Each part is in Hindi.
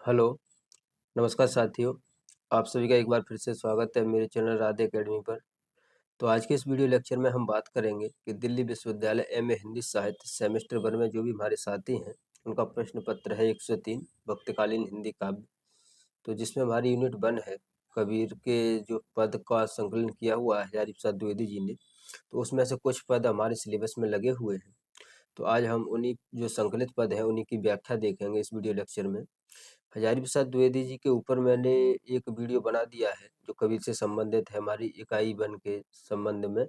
हेलो, नमस्कार साथियों। आप सभी का एक बार फिर से स्वागत है मेरे चैनल राधे अकेडमी पर। तो आज के इस वीडियो लेक्चर में हम बात करेंगे कि दिल्ली विश्वविद्यालय एमए हिंदी साहित्य सेमेस्टर 1 में जो भी हमारे साथी हैं, उनका प्रश्न पत्र है 103 वक्तकालीन हिंदी काव्य। तो जिसमें हमारी यूनिट 1 है, कबीर के जो पद का संकलन किया हुआ है हजारी प्रसाद द्विवेदी जी ने, तो उसमें से कुछ पद हमारे सिलेबस में लगे हुए हैं। तो आज हम उन्हीं जो संकलित पद हैं उन्हीं की व्याख्या देखेंगे इस वीडियो लेक्चर में। हजारी प्रसाद द्विवेदी जी के ऊपर मैंने एक वीडियो बना दिया है जो कवि से संबंधित है हमारी इकाई 1 के संबंध में।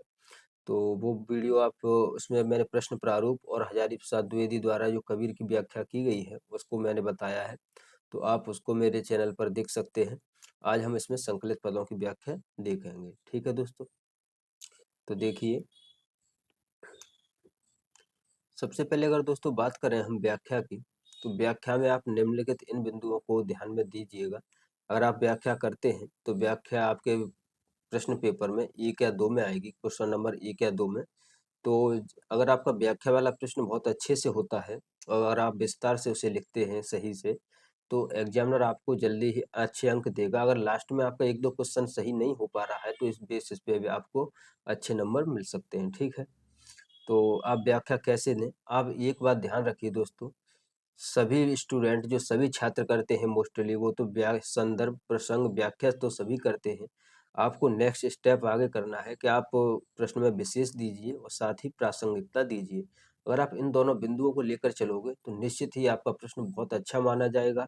तो वो वीडियो आप उसमें मैंने प्रश्न प्रारूप और हजारी प्रसाद द्विवेदी द्वारा जो कबीर की व्याख्या की गई है उसको मैंने बताया है। तो आप उसको मेरे चैनल पर देख सकते हैं। आज हम इसमें संकलित पदों की व्याख्या देखेंगे। ठीक है दोस्तों, तो देखिए, सबसे पहले अगर दोस्तों बात करें हम व्याख्या की, तो व्याख्या में आप निम्नलिखित इन बिंदुओं को ध्यान में दीजिएगा। अगर आप व्याख्या करते हैं तो व्याख्या आपके प्रश्न पेपर में 1 या 2 में आएगी, क्वेश्चन नंबर 1 या 2 में। तो अगर आपका व्याख्या वाला प्रश्न बहुत अच्छे से होता है और अगर आप विस्तार से उसे लिखते हैं सही से, तो एग्जामिनर आपको जल्दी ही अच्छे अंक देगा। अगर लास्ट में आपका 1-2 क्वेश्चन सही नहीं हो पा रहा है तो इस बेसिस पे भी आपको अच्छे नंबर मिल सकते हैं। ठीक है, तो आप व्याख्या कैसे दें? आप एक बात ध्यान रखिए दोस्तों, सभी स्टूडेंट जो सभी छात्र करते हैं मोस्टली, वो तो संदर्भ प्रसंग व्याख्या तो सभी करते हैं। आपको नेक्स्ट स्टेप आगे करना है कि आप प्रश्न में विशेष दीजिए और साथ ही प्रासंगिकता दीजिए। अगर आप इन दोनों बिंदुओं को लेकर चलोगे तो निश्चित ही आपका प्रश्न बहुत अच्छा माना जाएगा।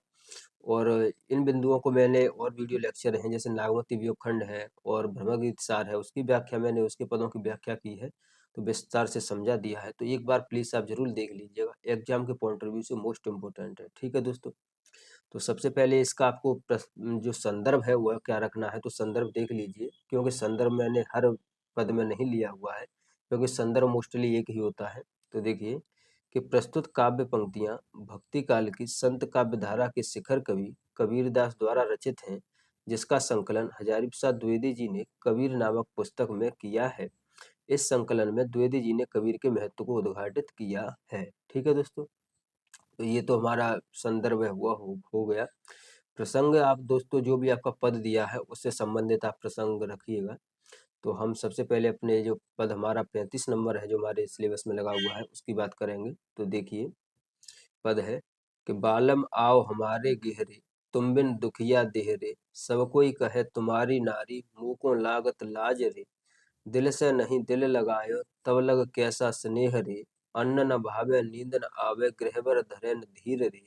और इन बिंदुओं को मैंने और वीडियो लेक्चर हैं जैसे नागमती वियोग खंड है और ब्रह्मगीत सार है, उसकी व्याख्या मैंने उसके पदों की व्याख्या की है, तो विस्तार से समझा दिया है। तो एक बार प्लीज आप जरूर देख लीजिएगा, एग्जाम के पॉइंट ऑफ व्यू से मोस्ट इम्पोर्टेंट है। ठीक है दोस्तों, तो सबसे पहले इसका आपको जो संदर्भ है वह क्या रखना है, तो संदर्भ देख लीजिए, क्योंकि संदर्भ मैंने हर पद में नहीं लिया हुआ है, क्योंकि संदर्भ मोस्टली एक ही होता है। तो देखिए कि प्रस्तुत काव्य पंक्तियां भक्ति काल की संत काव्य धारा के शिखर कवि कबीरदास द्वारा रचित हैं, जिसका संकलन हजारी प्रसाद द्विवेदी जी ने कबीर नामक पुस्तक में किया है। इस संकलन में द्विवेदी जी ने कबीर के महत्व को उद्घाटित किया है। ठीक है दोस्तों, तो ये तो हमारा संदर्भ है वो हो गया। प्रसंग आप दोस्तों जो भी आपका पद दिया है उससे संबंधित आप प्रसंग रखिएगा। तो हम सबसे पहले अपने जो पद हमारा 35 नंबर है जो हमारे सिलेबस में लगा हुआ है उसकी बात करेंगे। तो देखिए, पद है कि बालम आओ हमारे गहरे, तुम बिन दुखिया देहरे, सब कोई कहे तुम्हारी नारी, मुँह को लागत लाज रे, दिल से नहीं दिल लगायो, तब लग कैसा स्नेह रे, अन्न न भावे नींद न आवे, गृहबर धरे न धीर रे,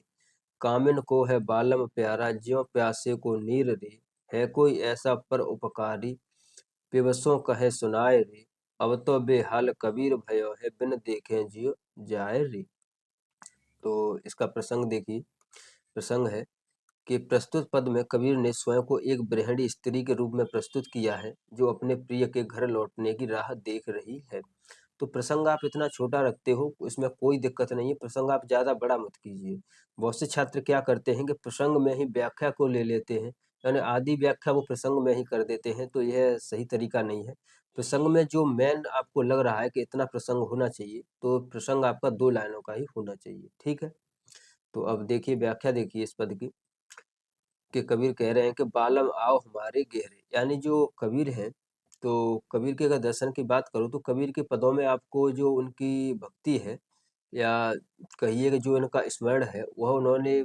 कामिन को है बालम प्यारा, ज्यों प्यासे को नीर रे, है कोई ऐसा पर उपकारी, पिबसों कहे सुनाए रे, अब तो बेहाल कबीर भयो है, बिन देखे जियो जाए रे। तो इसका प्रसंग देखिए, प्रसंग है कि प्रस्तुत पद में कबीर ने स्वयं को एक गृहिणी स्त्री के रूप में प्रस्तुत किया है जो अपने प्रिय के घर लौटने की राह देख रही है। तो प्रसंग आप इतना छोटा रखते हो, इसमें कोई दिक्कत नहीं है, प्रसंग आप ज्यादा बड़ा मत कीजिए। बहुत से छात्र क्या करते हैं कि प्रसंग में ही व्याख्या को ले लेते हैं, यानी आधी व्याख्या वो प्रसंग में ही कर देते हैं, तो यह सही तरीका नहीं है। प्रसंग में जो मेन आपको लग रहा है कि इतना प्रसंग होना चाहिए, तो प्रसंग आपका 2 लाइनों का ही होना चाहिए। ठीक है, तो अब देखिए व्याख्या देखिए इस पद की, कि कबीर कह रहे हैं कि बालम आओ हमारे गहरे, यानी जो कबीर हैं, तो कबीर के अगर दर्शन की बात करूं तो कबीर के पदों में आपको जो उनकी भक्ति है, या कहिए कि जो इनका स्मरण है, वह उन्होंने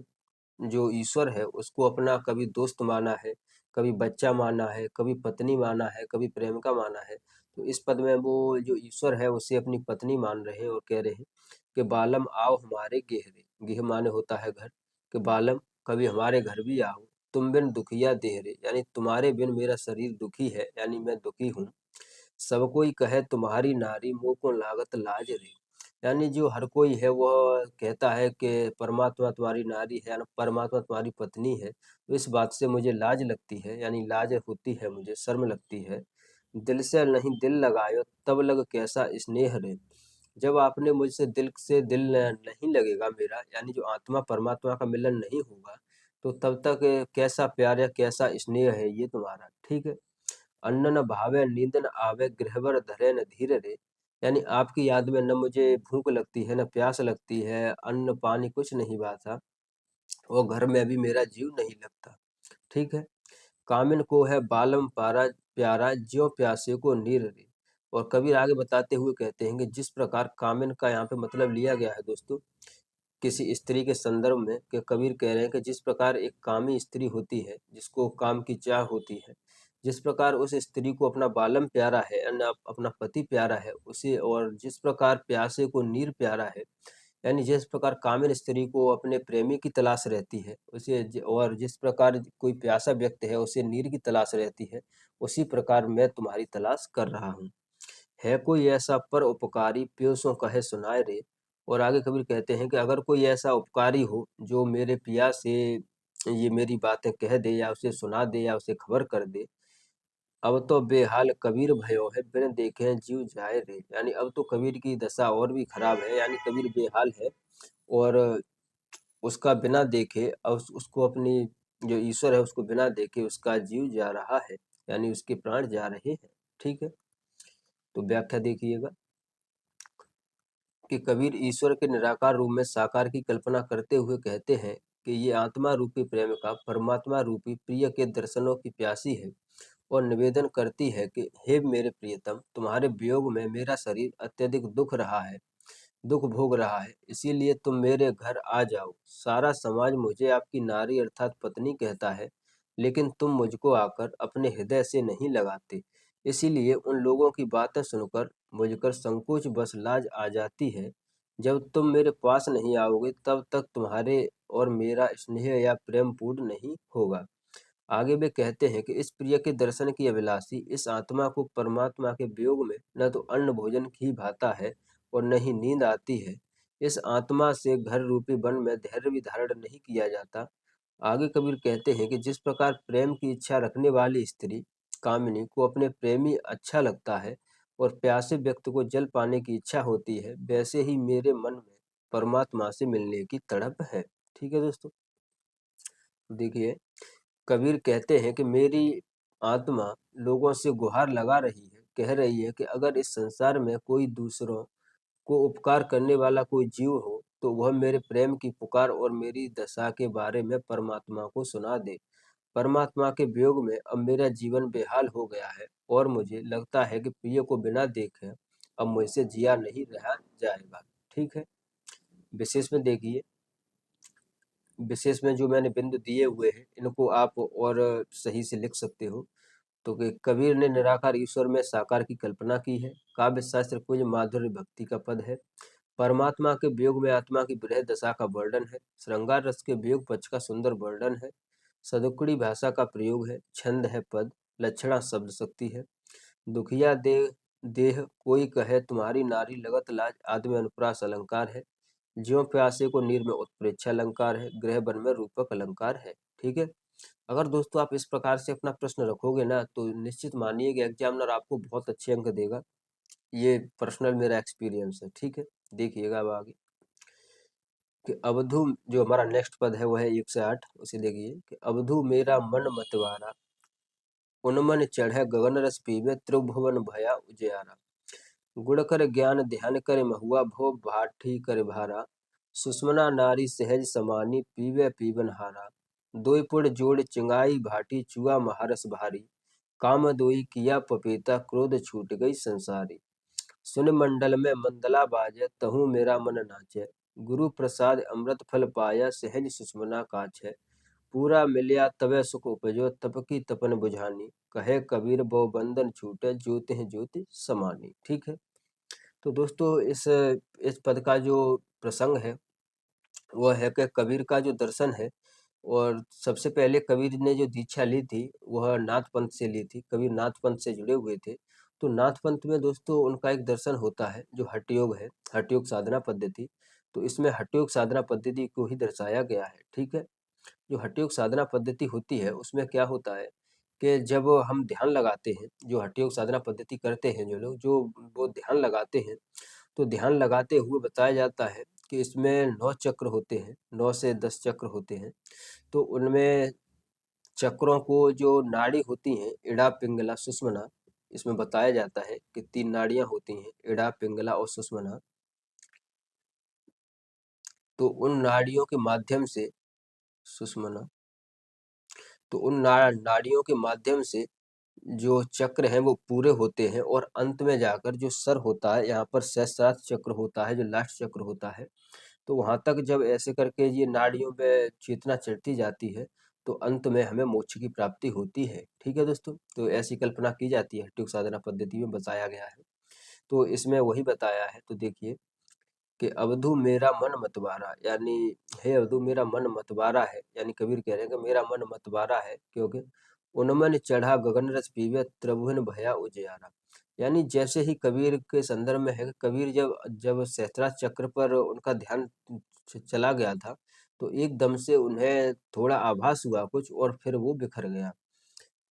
जो ईश्वर है उसको अपना कभी दोस्त माना है, कभी बच्चा माना है, कभी पत्नी माना है, कभी प्रेमिका माना है। तो इस पद में वो जो ईश्वर है उसे अपनी पत्नी मान रहे हैं और कह रहे हैं कि बालम आओ हमारे गहरे, गेह माने होता है घर, कि बालम कभी हमारे घर भी आओ, तुम बिन दुखिया देहरे, यानी तुम्हारे बिन मेरा शरीर दुखी है, यानी मैं दुखी हूँ, सब कोई कहे तुम्हारी नारी, मुँह को लागत लाज रे, यानी जो हर कोई है वह कहता है कि परमात्मा तुम्हारी नारी है, यानी परमात्मा तुम्हारी पत्नी है, तो इस बात से मुझे लाज लगती है, यानी लाज होती है, मुझे शर्म लगती है। दिल से नहीं दिल लगायो, तब लग कैसा स्नेह रे, जब आपने मुझसे दिल से दिल नहीं लगेगा मेरा, यानी जो आत्मा परमात्मा का मिलन नहीं होगा, तो तब तक कैसा प्यार या कैसा स्नेह है ये तुम्हारा। ठीक है, अन्न न भावे नींद न आवे, गृहबर धरे न धीर रे, यानी आपकी याद में न मुझे भूख लगती है न प्यास लगती है, अन्न पानी कुछ नहीं भाता, और घर में भी मेरा जीव नहीं लगता। ठीक है। कामिन को है बालम पारा प्यारा, ज्यों प्यासे को नीर रे। और कबीर आगे बताते हुए कहते हैं कि जिस प्रकार कामिन का यहाँ पे मतलब लिया गया है दोस्तों, किसी स्त्री के संदर्भ में, कि कबीर कह रहे हैं कि जिस प्रकार एक कामी स्त्री होती है, जिसको काम की चाह होती है, जिस प्रकार उस स्त्री को अपना बालम प्यारा है, यानी अपना पति प्यारा है उसे, और जिस प्रकार प्यासे को नीर प्यारा है, यानी जिस प्रकार कामिन स्त्री को अपने प्रेमी की तलाश रहती है उसे, और जिस प्रकार कोई प्यासा व्यक्ति है उसे नीर की तलाश रहती है, उसी प्रकार मैं तुम्हारी तलाश कर रहा हूँ। है कोई ऐसा पर उपकारी, प्योसों कहे सुनाए रे। और आगे कबीर कहते हैं कि अगर कोई ऐसा उपकारी हो जो मेरे पिया से ये मेरी बातें कह दे, या उसे सुना दे, या उसे खबर कर दे। अब तो बेहाल कबीर भयो है, बिन देखे जीव जाए रे। यानी अब तो कबीर की दशा और भी खराब है, यानी कबीर बेहाल है, और उसका बिना देखे, उसको अपनी जो ईश्वर है उसको बिना देखे उसका जीव जा रहा है, यानी उसके प्राण जा रहे हैं। ठीक है। तो व्याख्या देखिएगा कि कबीर ईश्वर के निराकार रूप में साकार की कल्पना करते हुए कहते हैं कि ये आत्मा रूपी प्रेम का परमात्मा रूपी प्रिय के दर्शनों की प्यासी है, और निवेदन करती है कि हे मेरे प्रियतम, तुम्हारे वियोग में मेरा शरीर अत्यधिक दुख भोग रहा है, इसीलिए तुम मेरे घर आ जाओ। सारा समाज मुझे आपकी नारी अर्थात पत्नी कहता है, लेकिन तुम मुझको आकर अपने हृदय से नहीं लगाते। इसीलिए उन लोगों की बातें सुनकर मुझकर संकोच बस लाज आ जाती है। जब तुम मेरे पास नहीं आओगे तब तक तुम्हारे और मेरा स्नेह या प्रेम पूर्ण नहीं होगा। आगे वे कहते हैं कि इस प्रिय के दर्शन की अभिलाषी इस आत्मा को परमात्मा के वियोग में न तो अन्न भोजन ही भाता है, और न ही नींद आती है। इस आत्मा से घर रूपी वन में धैर्य भी धारण नहीं किया जाता। आगे कबीर कहते हैं कि जिस प्रकार प्रेम की इच्छा रखने वाली स्त्री कामिनी को अपने प्रेमी अच्छा लगता है, और प्यासे व्यक्ति को जल पाने की इच्छा होती है, वैसे ही मेरे मन में परमात्मा से मिलने की तड़प है। ठीक है दोस्तों। देखिए, कबीर कहते हैं कि मेरी आत्मा लोगों से गुहार लगा रही है, कह रही है कि अगर इस संसार में कोई दूसरों को उपकार करने वाला कोई जीव हो, तो वह मेरे प्रेम की पुकार और मेरी दशा के बारे में परमात्मा को सुना दे। परमात्मा के वियोग में अब मेरा जीवन बेहाल हो गया है, और मुझे लगता है कि प्रिय को बिना देखे अब मुझसे जिया नहीं रहा जाएगा। ठीक है। विशेष में देखिए, विशेष में जो मैंने बिंदु दिए हुए हैं इनको आप और सही से लिख सकते हो। तो कि कबीर ने निराकार ईश्वर में साकार की कल्पना की है। काव्य शास्त्र कुछ माधुर्य भक्ति का पद है। परमात्मा के वियोग में आत्मा की विरह दशा का वर्णन है। श्रृंगार रस के वियोग पक्ष का सुंदर वर्णन है। सदुक्कड़ी भाषा का प्रयोग है। छंद है पद। लक्षणा शब्द शक्ति है। दुखिया देह देह कोई कहे तुम्हारी नारी लगत लाज आदि में अनुप्रास अलंकार है। ज्यों प्यासे को नीर में उत्प्रेक्षा अलंकार है। गृह वन में रूपक अलंकार है। ठीक है। अगर दोस्तों आप इस प्रकार से अपना प्रश्न रखोगे ना, तो निश्चित मानिए कि एग्जामिनर आपको बहुत अच्छे अंक देगा। ये पर्सनल मेरा एक्सपीरियंस है। ठीक है। देखिएगा अब आगे कि अवधू, जो हमारा नेक्स्ट पद है वो है 108, उसे देखिए कि अवधू मेरा मन मतवारा, उन्मन चढ़े गगन रस पीवे, त्रिभुवन भया उजियारा। गुण कर ज्ञान ध्यान करे महुआ, भो भाठी कर भारा। सुषमना नारी सहज समानी, पीवे पीवन हारा। दोई पुर जोड़ चिंगाई भाटी, चुआ महारस भारी। काम दोई किया पपीता, क्रोध छूट गई संसारी। सुन मंडल में मंदला बाजे, तहु मेरा मन नाचे। गुरु प्रसाद अमृत फल पाया, सहज सुषमना काछे। पूरा मिलिया तवे सुख उपजो, तपकी तपन बुझानी। कहे कबीर बो बंधन छूटे, ज्योति है ज्योति समानी। ठीक है। तो दोस्तों इस पद का जो प्रसंग है वह है कि कबीर का जो दर्शन है, और सबसे पहले कबीर ने जो दीक्षा ली थी वह नाथ पंथ से ली थी। कबीर नाथ पंथ से जुड़े हुए थे। तो नाथ पंथ में दोस्तों उनका एक दर्शन होता है जो हठ योग है, हठ योग साधना पद्धति। तो इसमें हठ योग साधना पद्धति को ही दर्शाया गया है। ठीक है। जो हठ योग साधना पद्धति होती है उसमें क्या होता है कि जब हम ध्यान लगाते हैं, जो हठ योग साधना पद्धति करते हैं जो लोग, जो वो ध्यान लगाते हैं, तो ध्यान लगाते हुए बताया जाता है कि इसमें 9 चक्र होते हैं, 9 से 10 चक्र होते हैं। तो उनमें चक्रों को जो नाड़ी होती हैं, इड़ा पिंगला सुषुम्ना, इसमें बताया जाता है कि 3 नाड़ियां होती हैं, इड़ा पिंगला और सुषुम्ना। तो उन नाड़ियों के माध्यम से सुषुम्ना। तो उन नाड़ियों के माध्यम से जो चक्र हैं वो पूरे होते हैं और अंत में जाकर जो सर होता है, यहाँ पर सहस्त्रार चक्र होता है, जो लास्ट चक्र होता है, तो वहां तक जब ऐसे करके ये नाड़ियों में चेतना चढ़ती जाती है तो अंत में हमें मोक्ष की प्राप्ति होती है। ठीक है दोस्तों, तो ऐसी कल्पना की जाती है, हठयोग साधना पद्धति में बताया गया है। तो इसमें वही बताया है। तो देखिए कि अवधू मेरा मन मतवारा, यानी हे अवधू मेरा मन मतवारा है, यानी कबीर कह रहे हैं कि मेरा मन मतवारा है, क्योंकि उन्मन चढ़ा गगन रस पीवे त्रिभुवन भया उजियारा। यानी जैसे ही कबीर के संदर्भ में है, कबीर जब जब सहस्त्रा चक्र पर उनका ध्यान चला गया था, तो एकदम से उन्हें थोड़ा आभास हुआ कुछ और फिर वो बिखर गया।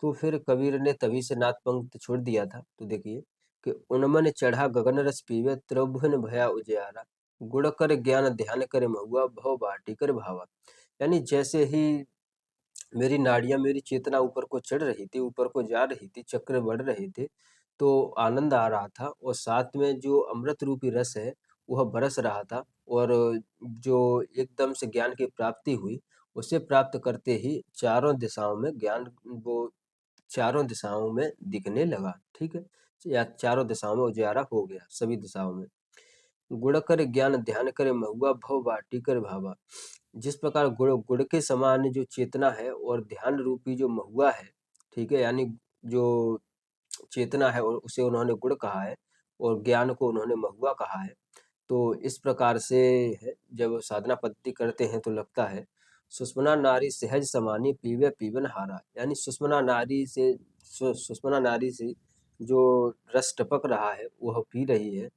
तो फिर कबीर ने तभी से नाथ पंथ छोड़ दिया था। तो देखिए कि उन्मन चढ़ा गगन रस पीवे त्रिभुवन भया उजियारा, गुण कर ज्ञान ध्यान करे महुआ भव बाटी कर भावा। यानी जैसे ही मेरी नाड़ियां, मेरी चेतना ऊपर को चढ़ रही थी, ऊपर को जा रही थी, चक्र बढ़ रहे थे, तो आनंद आ रहा था और साथ में जो अमृत रूपी रस है वह बरस रहा था। और जो एकदम से ज्ञान की प्राप्ति हुई, उसे प्राप्त करते ही चारों दिशाओं में ज्ञान वो चारों दिशाओं में दिखने लगा। ठीक है, या चारों दिशाओं में उजियारा हो गया, सभी दिशाओं में। गुण कर ज्ञान ध्यान करे महुआ भव बाटी कर भावा। जिस प्रकार गुण गुण के समान जो चेतना है और ध्यान रूपी जो महुआ है, ठीक है, यानी जो चेतना है और उसे उन्होंने गुण कहा है और ज्ञान को उन्होंने महुआ कहा है। तो इस प्रकार से है, जब साधना पद्धति करते हैं तो लगता है सुषुम्ना नारी सहज समानी पीवे पीवन हारा। यानी सुषुम्ना नारी से जो रस टपक रहा है वह पी रही है।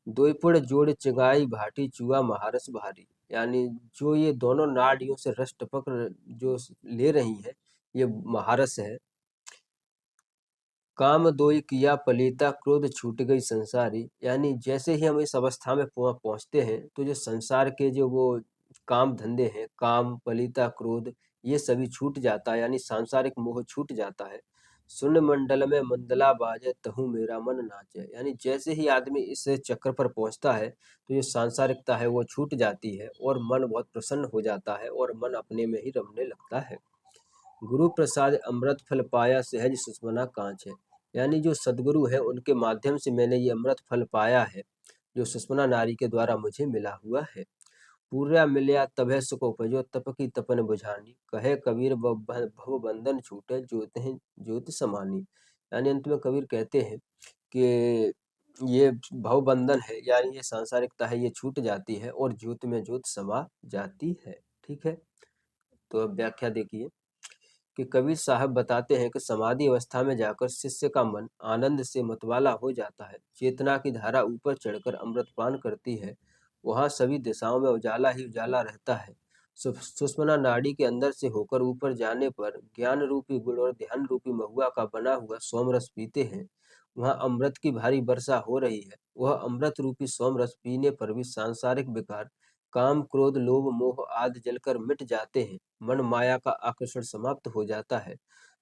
द्वैपुर जोड़ चिगाई भाटी चुआ महारस भारी। यानी जो ये दोनों नाड़ियों से रस टपक जो ले रही है, ये महारस है। काम दोई किया पलीता क्रोध छूट गई संसारी। यानी जैसे ही हम इस अवस्था में पहुंचते हैं तो जो संसार के जो वो काम धंधे हैं, काम पलीता क्रोध, ये सभी छूट जाता है, यानी सांसारिक मोह छूट जाता है। सुन मंडल में मंदला बाजे तहु मेरा मन नाचे। यानी जैसे ही आदमी इस चक्र पर पहुंचता है तो जो सांसारिकता है वो छूट जाती है और मन बहुत प्रसन्न हो जाता है और मन अपने में ही रमने लगता है। गुरु प्रसाद अमृत फल पाया सहज सुषुम्ना कांच है। यानी जो सदगुरु है उनके माध्यम से मैंने ये अमृत फल पाया है, जो सुषुम्ना नारी के द्वारा मुझे मिला हुआ है। पूरा मिलया तभे सुख उपजो तप की तपन बुझानी, कहे कबीर भव बंधन छूटे ज्योति ज्योति समानी। यानी अंत में कबीर कहते हैं कि ये भव बंधन है, यानी ये सांसारिकता है, ये छूट जाती है और ज्योति में ज्योति समा जाती है। ठीक है, तो अब व्याख्या देखिए कि कबीर साहब बताते हैं कि समाधि अवस्था में जाकर शिष्य का मन आनंद से मतवाला हो जाता है। चेतना की धारा ऊपर चढ़कर अमृतपान करती है। वहां सभी दिशाओं में उजाला ही उजाला रहता है। सुषुम्ना नाड़ी के अंदर से होकर ऊपर जाने पर ज्ञान रूपी गुण और ध्यान रूपी महुआ का बना हुआ सोमरस पीते हैं। वहां अमृत की भारी वर्षा हो रही है। वह अमृत रूपी सोमरस पीने पर भी सांसारिक विकार, काम क्रोध लोभ मोह आदि जलकर मिट जाते हैं। मन माया का आकर्षण समाप्त हो जाता है।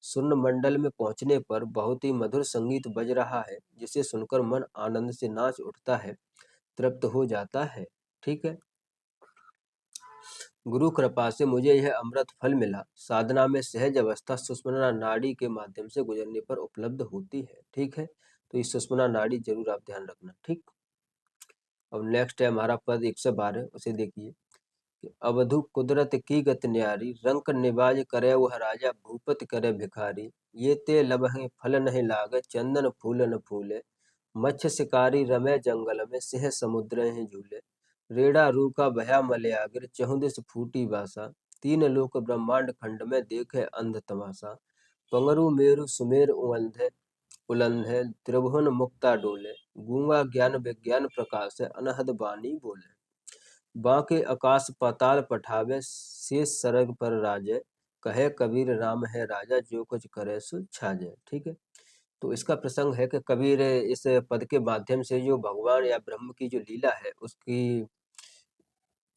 सुर्ण मंडल में पहुंचने पर बहुत ही मधुर संगीत बज रहा है, जिसे सुनकर मन आनंद से नाच उठता है, तृप्त हो जाता है। ठीक है, गुरु कृपा से मुझे यह अमृत फल मिला। साधना में सहज अवस्था सुषुम्ना नाड़ी के माध्यम से गुजरने पर उपलब्ध होती है। ठीक है, तो इस सुषुम्ना नाड़ी जरूर आप ध्यान रखना। ठीक, अब नेक्स्ट है हमारा पद 112, उसे देखिए। अवधु कुदरत की गत न्यारी, रंक निबाज करे वह राजा भूपति करे भिखारी। ये ते लबहि फल नहीं लागे चंदन फूल न फूले, मत्स्य शिकारी रमे जंगल में सिंह समुद्र ही झूले। रेड़ा रूका भया मलयागिर चहुदिस फूटी बासा, तीन लोक ब्रह्मांड खंड में देखे अंध तमाशा। पंगरु मेरु सुमेर उलंधे त्रिभुवन मुक्ता डोले, गूंगा ज्ञान विज्ञान प्रकाश अनहद बानी बोले। बांके आकाश पाताल पठावे शेष सरग पर राजे, कहे कबीर राम है राजा जो कुछ करे सो छाजे। ठीक है, तो इसका प्रसंग है कि कबीर इस पद के माध्यम से जो भगवान या ब्रह्म की जो लीला है उसकी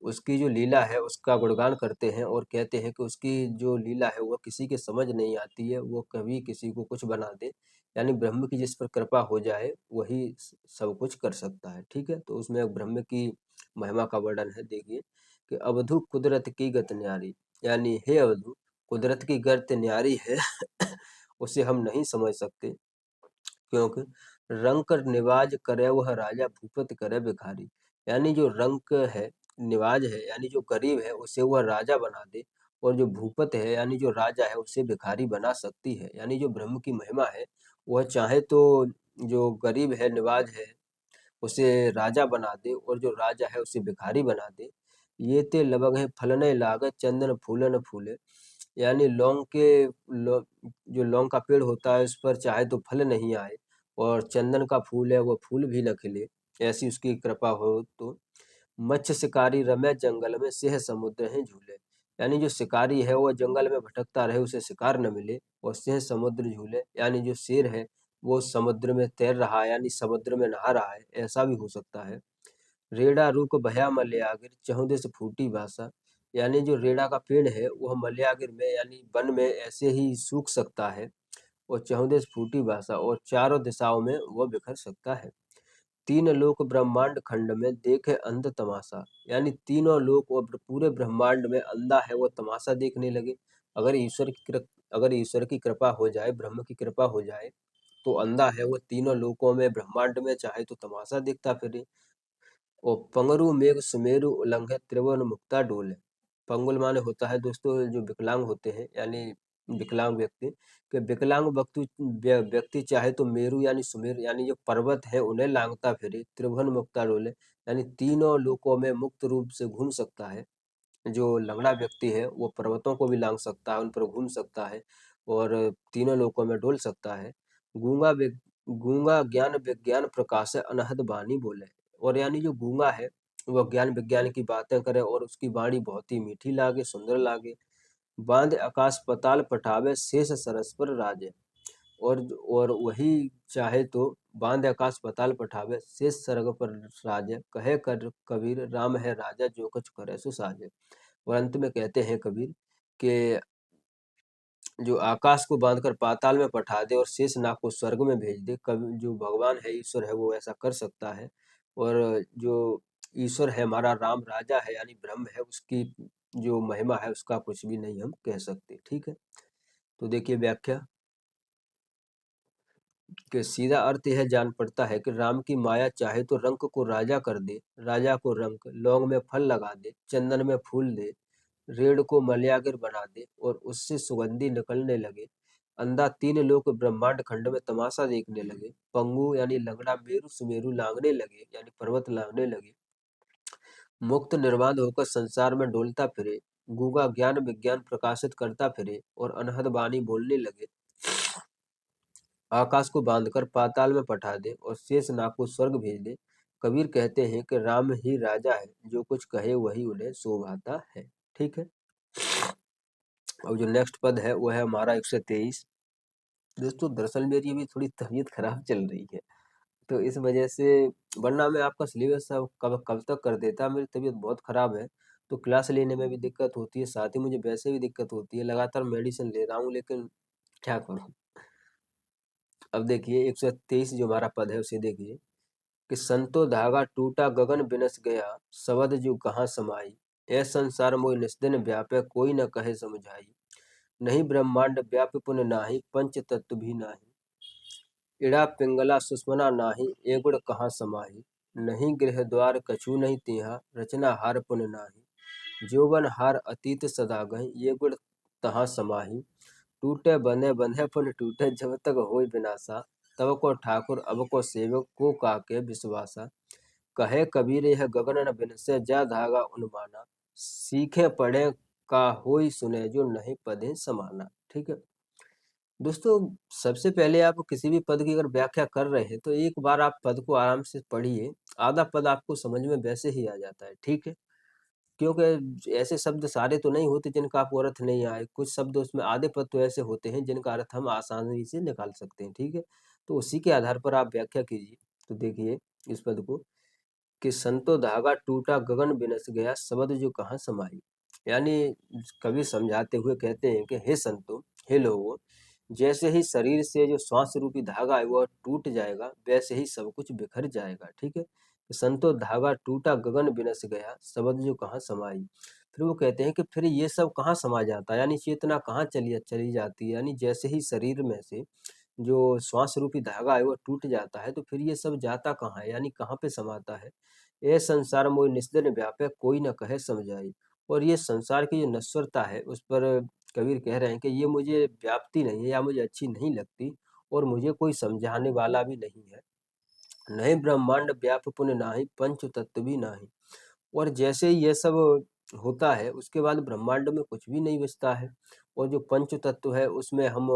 उसकी जो लीला है उसका गुणगान करते हैं और कहते हैं कि उसकी जो लीला है वो किसी के समझ नहीं आती है, वो कभी किसी को कुछ बना दे। यानी ब्रह्म की जिस पर कृपा हो जाए वही सब कुछ कर सकता है। ठीक है, तो उसमें ब्रह्म की महिमा का वर्णन है। देखिए कि अवधु कुदरत की गत न्यारी, यानी हे अवधू, कुदरत की गर्त न्यारी है उसे हम नहीं समझ सकते, क्योंकि रंक निवाज करे वह राजा, भूपत करे भिखारी। यानी जो रंक है, निवाज है, यानी जो गरीब है उसे वह राजा बना दे, और जो भूपत है यानी जो राजा है उसे भिखारी बना सकती है। यानी जो ब्रह्म की महिमा है, वह चाहे तो जो गरीब है, निवाज है, उसे राजा बना दे, और जो राजा है उसे भिखारी बना दे। ये ते लबंग है फलने लागत, चंदन फूलन फूले। यानी जो लौंग का पेड़ होता है उस पर चाहे तो फल नहीं आए, और चंदन का फूल है वो फूल भी न खिले, ऐसी उसकी कृपा हो तो। मत्स्य शिकारी रमे जंगल में, सिंह समुद्र है झूले। यानी जो शिकारी है वो जंगल में भटकता रहे, उसे शिकार न मिले, और सिंह समुद्र झूले। यानी जो शेर है वो समुद्र में तैर रहा है, यानी समुद्र में नहा रहा है, ऐसा भी हो सकता है। रेड़ा रूक भया मलयागिर, चहुंदे से फूटी भाषा। यानी जो रेड़ा का पेड़ है वह मलयागिर में यानी वन में ऐसे ही सूख सकता है, और चहुंदे से फूटी भाषा, और चारों दिशाओं में वह बिखर सकता है। तीन लोक ब्रह्मांड खंड में देखे अंध तमाशा। यानी तीनों लोक और पूरे ब्रह्मांड में अंधा है वो तमाशा देखने लगे। अगर ईश्वर की कृपा हो जाए, ब्रह्म की कृपा हो जाए, तो अंधा है वो तीनों लोकों में, ब्रह्मांड में चाहे तो तमाशा देखता फिरे। और पंगरु मेघ सुमेरु उल्लंघे, त्रिभुवन मुक्ता डोले। पंगुल माने होता है दोस्तों जो विकलांग होते हैं, यानी विकलांग व्यक्ति, कि विकलांग व्यक्ति चाहे तो मेरु यानी सुमेरु यानी जो पर्वत है उन्हें लांघता फिरे, त्रिभुवन मुक्ता डोले। यानी तीनों लोकों में मुक्त रूप से घूम सकता है। जो लंगड़ा व्यक्ति है वो पर्वतों को भी लांघ सकता है, उन पर घूम सकता है, और तीनों लोकों में डोल सकता है। गूंगा गूंगा ज्ञान विज्ञान प्रकाश अनहद बानी बोले। और यानी जो गूंगा है वह ज्ञान विज्ञान की बातें करे, और उसकी वाणी बहुत ही मीठी लागे, सुंदर लागे। बांध आकाश पताल पठावे, शेष सरस पर राजे। और वही चाहे तो बांध आकाश पताल पठावे, शेष सरग पर राजे। कहे कर कबीर, राम है राजा, जो कुछ करे सो साजे। और अंत में कहते हैं कबीर कि जो आकाश को बांधकर पाताल में पठा दे और शेष नाग को स्वर्ग में भेज दे, कभी जो भगवान है, ईश्वर है, वो ऐसा कर सकता है। और जो ईश्वर है हमारा, राम राजा है यानी ब्रह्म है, उसकी जो महिमा है उसका कुछ भी नहीं हम कह सकते। ठीक है, तो देखिए व्याख्या कि सीधा अर्थ यह जान पड़ता है कि राम की माया चाहे तो रंक को राजा कर दे, राजा को रंक, लौंग में फल लगा दे, चंदन में फूल दे, रेड़ को मलयागिर बना दे और उससे सुगंधी निकलने लगे। अंधा तीन लोक ब्रह्मांड खंड में तमाशा देखने लगे। पंगु यानी लंगड़ा मेरु सुमेरु लांगने लगे, यानी पर्वत लांगने लगे। मुक्त निर्वाण होकर संसार में डोलता फिरे। गूंगा ज्ञान विज्ञान प्रकाशित करता फिरे और अनहद वाणी बोलने लगे। आकाश को बांधकर पाताल में पठा दे और शेष नाग को स्वर्ग भेज दे। कबीर कहते हैं कि राम ही राजा है, जो कुछ कहे वही उन्हें शोभाता है। ठीक है, और जो नेक्स्ट पद है वो है हमारा 123। दोस्तों दरअसल मेरी अभी थोड़ी तबीयत खराब चल रही है, तो इस वजह से, वरना मैं आपका सिलेबस सब कब कब तक कर देता। मेरी तबीयत बहुत खराब है, तो क्लास लेने में भी दिक्कत होती है, साथ ही मुझे वैसे भी दिक्कत होती है, लगातार मेडिसिन ले रहा हूँ, लेकिन क्या करूँ। अब देखिए 123 जो हमारा पद है उसे देखिए कि संतो धागा टूटा गगन बिनस गया, शबद जो कहाँ समाई। ऐ संसार मोहि निस्दिन व्यापै, कोई न कहे समझाई। नहीं ब्रह्मांड व्याप्य पुन नाही, पंच तत्व भी नाही। इड़ा पिंगला सुषमना नाही, ए गुण कहाँ समाही। नहीं गृह द्वार कछु नहीं तिहा, रचना हार पुन नाही। जोबन हार अतीत सदा गहि, ये गुण तहाँ समाही। टूटे बंधे बंधे पुन टूटे, जब तक होय विनाशा। तब को ठाकुर अब को सेवक, को काके विश्वासा। कहे कबीर यह गगन न बिनसे, जा धागा उन्माना। सीखे पढ़े का होई सुने, जो नहीं पढ़े समाना। ठीक है दोस्तों, सबसे पहले आप किसी भी पद की अगर व्याख्या कर रहे हैं तो एक बार आप पद को आराम से पढ़िए। आधा पद आपको समझ में वैसे ही आ जाता है। ठीक है, क्योंकि ऐसे शब्द सारे तो नहीं होते जिनका आपको अर्थ नहीं आए। कुछ शब्द उसमें, आधे पद तो ऐसे होते हैं जिनका अर्थ हम आसानी से निकाल सकते हैं। ठीक है, तो उसी के आधार पर आप व्याख्या कीजिए। तो देखिए इस पद को कि संतो धागा टूटा गगन बिनस गया, शबद जो कहाँ समाई। यानी कवि समझाते हुए कहते हैं कि हे संतो, हे लोगों, जैसे ही शरीर से जो श्वास रूपी धागा है वह टूट जाएगा, वैसे ही सब कुछ बिखर जाएगा। ठीक है, संतो धागा टूटा गगन बिनस गया, शबद जो कहाँ समाई। फिर वो कहते हैं कि फिर ये सब कहाँ समा जाता है, यानी चेतना कहाँ चली चली जाती है, यानी जैसे ही शरीर में से जो श्वास रूपी धागा है वो टूट जाता है, तो फिर ये सब जाता कहाँ है, यानी कहाँ पे समाता है। ये संसार मोहि निस्दन व्यापक, कोई न कहे समझाई। और ये संसार की जो नश्वरता है उस पर कबीर कह रहे हैं कि ये मुझे व्याप्ति नहीं है या मुझे अच्छी नहीं लगती, और मुझे कोई समझाने वाला भी नहीं है। नहीं ब्रह्मांड व्याप पुन नाही, पंच तत्व भी नाही। और जैसे ही ये सब होता है उसके बाद ब्रह्मांड में कुछ भी नहीं बचता है, और जो पंच तत्व है उसमें हम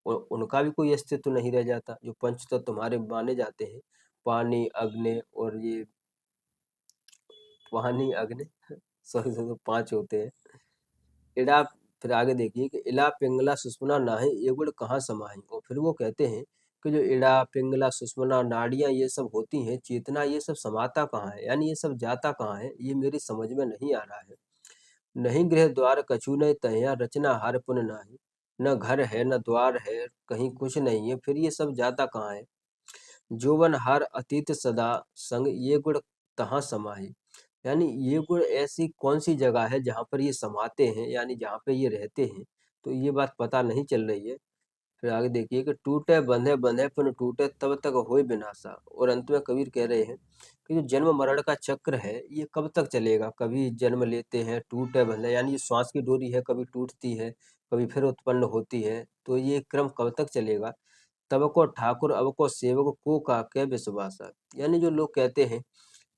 उनका भी कोई अस्तित्व नहीं रह जाता। जो पंच तत्व हमारे माने जाते हैं, पानी, अग्नि और ये पानी, अग्नि सॉरी सॉरी, पांच होते हैं। इड़ा, फिर आगे देखिए कि इला पिंगला सुषुम्ना नाहि, ये गुण कहाँ समाहि। और फिर वो कहते हैं कि जो इड़ा, पिंगला, सुषुम्ना, नाड़ियां ये सब होती हैं, चेतना, ये सब समाता कहाँ है, यानी ये सब जाता कहाँ है, ये मेरी समझ में नहीं आ रहा है। नहीं गृह द्वार कछु नहीं, तहिया रचना हार पुन नाही। न घर है न द्वार है, कहीं कुछ नहीं है, फिर ये सब जाता कहाँ है। जोवन हार अतीत सदा संग, ये गुण तहाँ समाहि। यानी ये गुण ऐसी कौन सी जगह है जहाँ पर ये समाते हैं, यानी जहाँ पे ये रहते हैं, तो ये बात पता नहीं चल रही है। फिर आगे देखिए कि टूटे बंधे बंधे पुन टूटे, तब तक होय विनाशा। और अंत में कबीर कह रहे हैं कि जो जन्म मरण का चक्र है ये कब तक चलेगा। कभी जन्म लेते हैं, टूटे बंधे, यानी ये श्वास की डोरी है, कभी टूटती है, कभी फिर उत्पन्न होती है, तो ये क्रम कब तक चलेगा। तब को ठाकुर अब को सेवक को काके विश्वासा। यानी जो लोग कहते हैं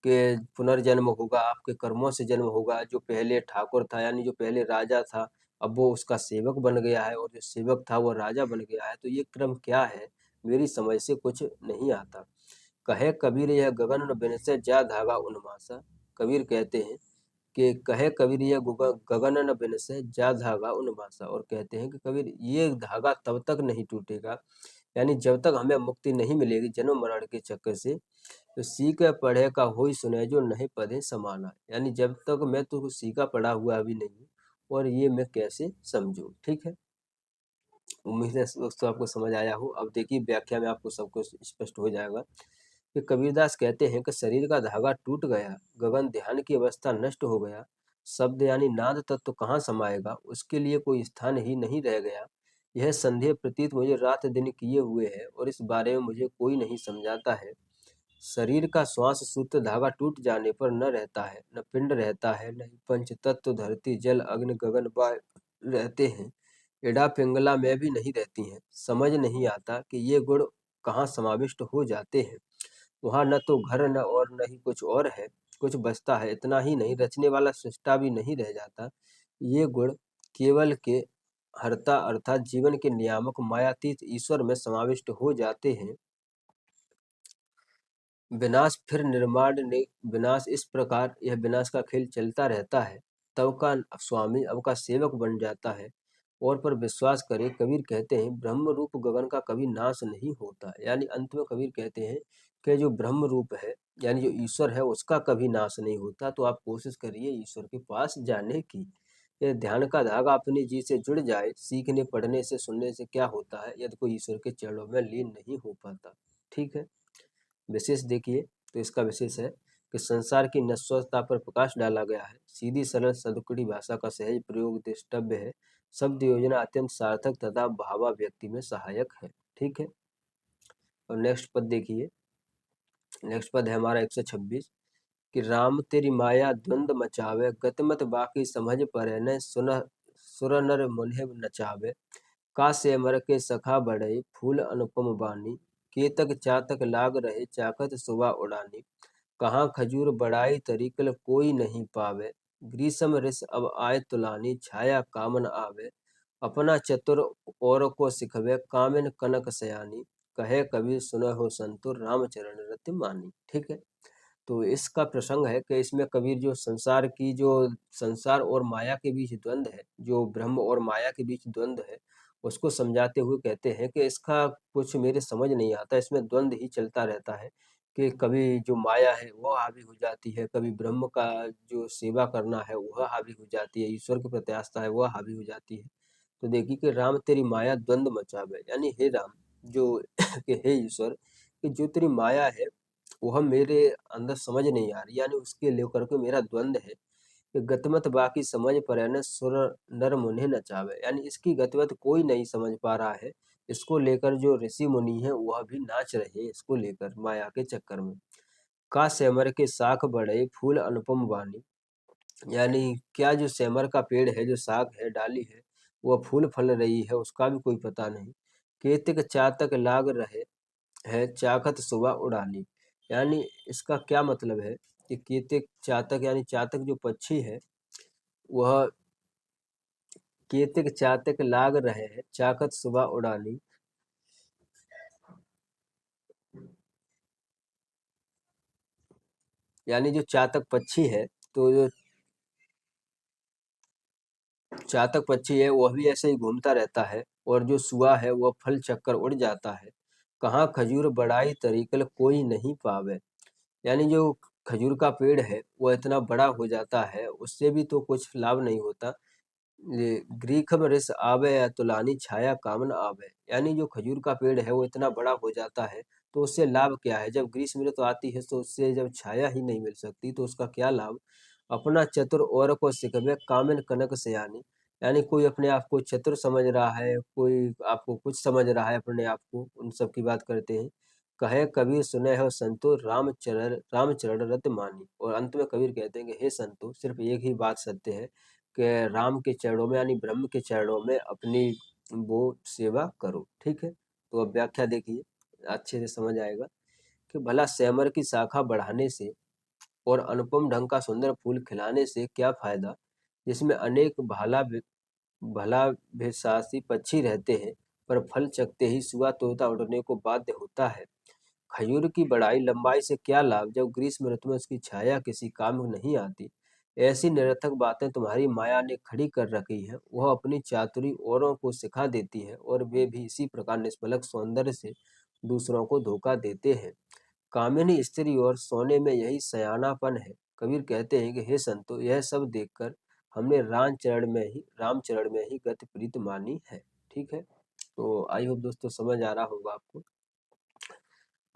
कि पुनर्जन्म होगा, आपके कर्मों से जन्म होगा, जो पहले ठाकुर था यानी जो पहले राजा था, अब वो उसका सेवक बन गया है, और जो सेवक था वो राजा बन गया है, तो ये क्रम क्या है, मेरी समझ से कुछ नहीं आता। कहे कबीर यह गगन न बिनसे, जा धागा उन्मासा। कबीर कहते हैं कि कहे कबीर यह गगन न बिनसे, जा धागा उन्मासा। और कहते हैं कि कबीर ये धागा तब तक नहीं टूटेगा, यानी जब तक हमें मुक्ति नहीं मिलेगी जन्म मरण के चक्कर से, तो सीखा पढ़े का होई सुने, जो नहीं पढ़े समाना। यानी जब तक मैं तो सीखा पढ़ा हुआ अभी नहीं हूँ, और ये मैं कैसे समझूं। ठीक है, उम्मीद है दोस्तों आपको समझ आया हो। अब देखिए व्याख्या में आपको सब कुछ स्पष्ट हो जाएगा कि कबीरदास कहते हैं कि शरीर का धागा टूट गया, गगन ध्यान की अवस्था नष्ट हो गया, शब्द यानी नाद तत्व कहाँ समाएगा, उसके लिए कोई स्थान ही नहीं रह गया। यह संदेह प्रतीत मुझे रात दिन किए हुए है, और इस बारे में मुझे कोई नहीं समझाता है। शरीर का श्वास सूत्र धागा टूट जाने पर न रहता है, न पिंड रहता है, न ही पंच तत्व धरती जल अग्नि गगन वायु रहते हैं। इड़ा पिंगला में भी नहीं रहती हैं। समझ नहीं आता कि ये गुण कहाँ समाविष्ट हो जाते हैं। वहाँ न तो घर न और न ही कुछ और है, कुछ बचता है। इतना ही नहीं, रचने वाला सृष्टा भी नहीं रह जाता। ये गुण केवल के हर्ता अर्थात जीवन के नियामक मायातीत ईश्वर में समाविष्ट हो जाते हैं। विनाश फिर निर्माण ने विनाश, इस प्रकार यह विनाश का खेल चलता रहता है। तब का स्वामी अब का सेवक बन जाता है, और पर विश्वास करे। कबीर कहते हैं ब्रह्म रूप गगन का कभी नाश नहीं होता। यानी अंत में कबीर कहते हैं कि जो ब्रह्म रूप है यानी जो ईश्वर है उसका कभी नाश नहीं होता। तो आप कोशिश करिए ईश्वर के पास जाने की। यह ध्यान का धागा अपनी जी से जुड़ जाए, सीखने पढ़ने से सुनने से क्या होता है यदि कोई ईश्वर के चरणों में लीन नहीं हो पाता। ठीक है, विशेष देखिए, तो इसका विशेष है कि संसार की नश्वरता पर प्रकाश डाला गया है। सीधी सरल सदुक्कड़ी भाषा का सहज प्रयोग द्रष्टव्य है। शब्द योजना अत्यंत सार्थक तथा भावाभिव्यक्ति में सहायक है। ठीक है, और नेक्स्ट पद देखिए। नेक्स्ट पद है हमारा 126 कि राम तेरी माया द्वंद मचावे, गतिमत बाकी समझ परे न सुन, सुर नर मुन्हे नचावे। का से अमर के सखा बढ़ई, फूल अनुपम बानी, केतक चातक लाग रहे, चाकत सुबह उड़ानी। कहाँ खजूर बढ़ाई तरिकल, कोई नहीं पावे। ग्रीसम रिस अब आय तुलानी, छाया कामन आवे। अपना चतुर और को सिखवे, कामिन कनक सयानी। कहे कबीर सुनो हो संतुर, रामचरण रति मानी। ठीक है, तो इसका प्रसंग है कि इसमें कबीर जो संसार की जो संसार और माया के बीच द्वंद्व है, जो ब्रह्म और माया के बीच द्वंद्व है, उसको समझाते हुए कहते हैं कि इसका कुछ मेरे समझ नहीं आता, इसमें द्वंद्व ही चलता रहता है कि कभी जो माया है वो हावी हो जाती है, कभी ब्रह्म का जो सेवा करना है वह हावी हो जाती है, ईश्वर की प्रत्यास्था है वह हावी हो जाती है। तो देखिए कि राम तेरी माया द्वंद्व मचावे, यानी हे राम जो कि हे ईश्वर कि जो तेरी माया है वह मेरे अंदर समझ नहीं आ रही, यानी उसके लेकर के मेरा द्वंद्व है। कि गतिमत बाकी समझ परै न सुर नर मुनि नचावे, यानी इसकी गतिमत कोई नहीं समझ पा रहा है। इसको लेकर जो ऋषि मुनि है वह भी नाच रहे हैं इसको लेकर माया के चक्कर में। का सेमर के शाख बढ़े फूल अनुपम वानी, यानी क्या जो सेमर का पेड़ है, जो शाख है, डाली है, वह फूल फल रही है उसका भी कोई पता नहीं। केतक चातक लाग रहे है चाकत सुबह उड़ानी, यानी इसका क्या मतलब है कि केतक चातक यानी चातक जो पक्षी है वह केतक चातक लाग रहे है चाकत सुबह उड़ानी, यानी जो चातक पक्षी है, तो जो चातक पक्षी है वह भी ऐसे ही घूमता रहता है और जो सुआ है वह फल चक्कर उड़ जाता है। कहाँ खजूर बढ़ाई तरीकल कोई नहीं पावे, यानी जो खजूर का पेड़ है वह इतना बड़ा हो जाता है उससे भी तो कुछ लाभ नहीं होता। ये ग्रीखम रिस आवे अतुलानी छाया कामन आवे, यानी जो खजूर का पेड़ है वो इतना बड़ा हो जाता है तो उससे लाभ क्या है, जब ग्रीष्म ऋतु आती है तो उससे जब छाया ही नहीं मिल सकती तो उसका क्या लाभ। अपना चतुर और को सिखवे कामिन कनक सयानी, यानी कोई अपने आप को चतुर समझ रहा है, कोई आपको कुछ समझ रहा है अपने आप को, उन सब की बात करते हैं। कहे कबीर सुने हो संतो रामचरण रत मानी, और अंत में कबीर कहते हैं कि हे संतो सिर्फ एक ही बात सत्य है कि राम के चरणों में यानी ब्रह्म के चरणों में अपनी वो सेवा करो। ठीक है, तो अब व्याख्या देखिए, अच्छे से समझ आएगा कि भला सेमर की शाखा बढ़ाने से और अनुपम ढंग का सुंदर फूल खिलाने से क्या फायदा, जिसमें अनेक भला भेषासी पक्षी रहते हैं पर फल चखते ही सुआ तोता उड़ने को बाध्य होता है। खजूर की बढ़ाई लंबाई से क्या लाभ जब ग्रीष्म ऋतु में उसकी छाया किसी काम में नहीं आती। ऐसी निरर्थक बातें तुम्हारी माया ने खड़ी कर रखी है, वह अपनी चातुरी औरों को सिखा देती है और वे भी इसी प्रकार निष्पलक सौंदर्य से दूसरों को धोखा देते हैं। कामिनी स्त्री और सोने में यही सयानापन है। कबीर कहते हैं कि हे संतो यह सब देखकर हमने रामचरण में ही गति प्रीत मानी है। ठीक है, तो आई होप दोस्तों समझ आ रहा होगा आपको।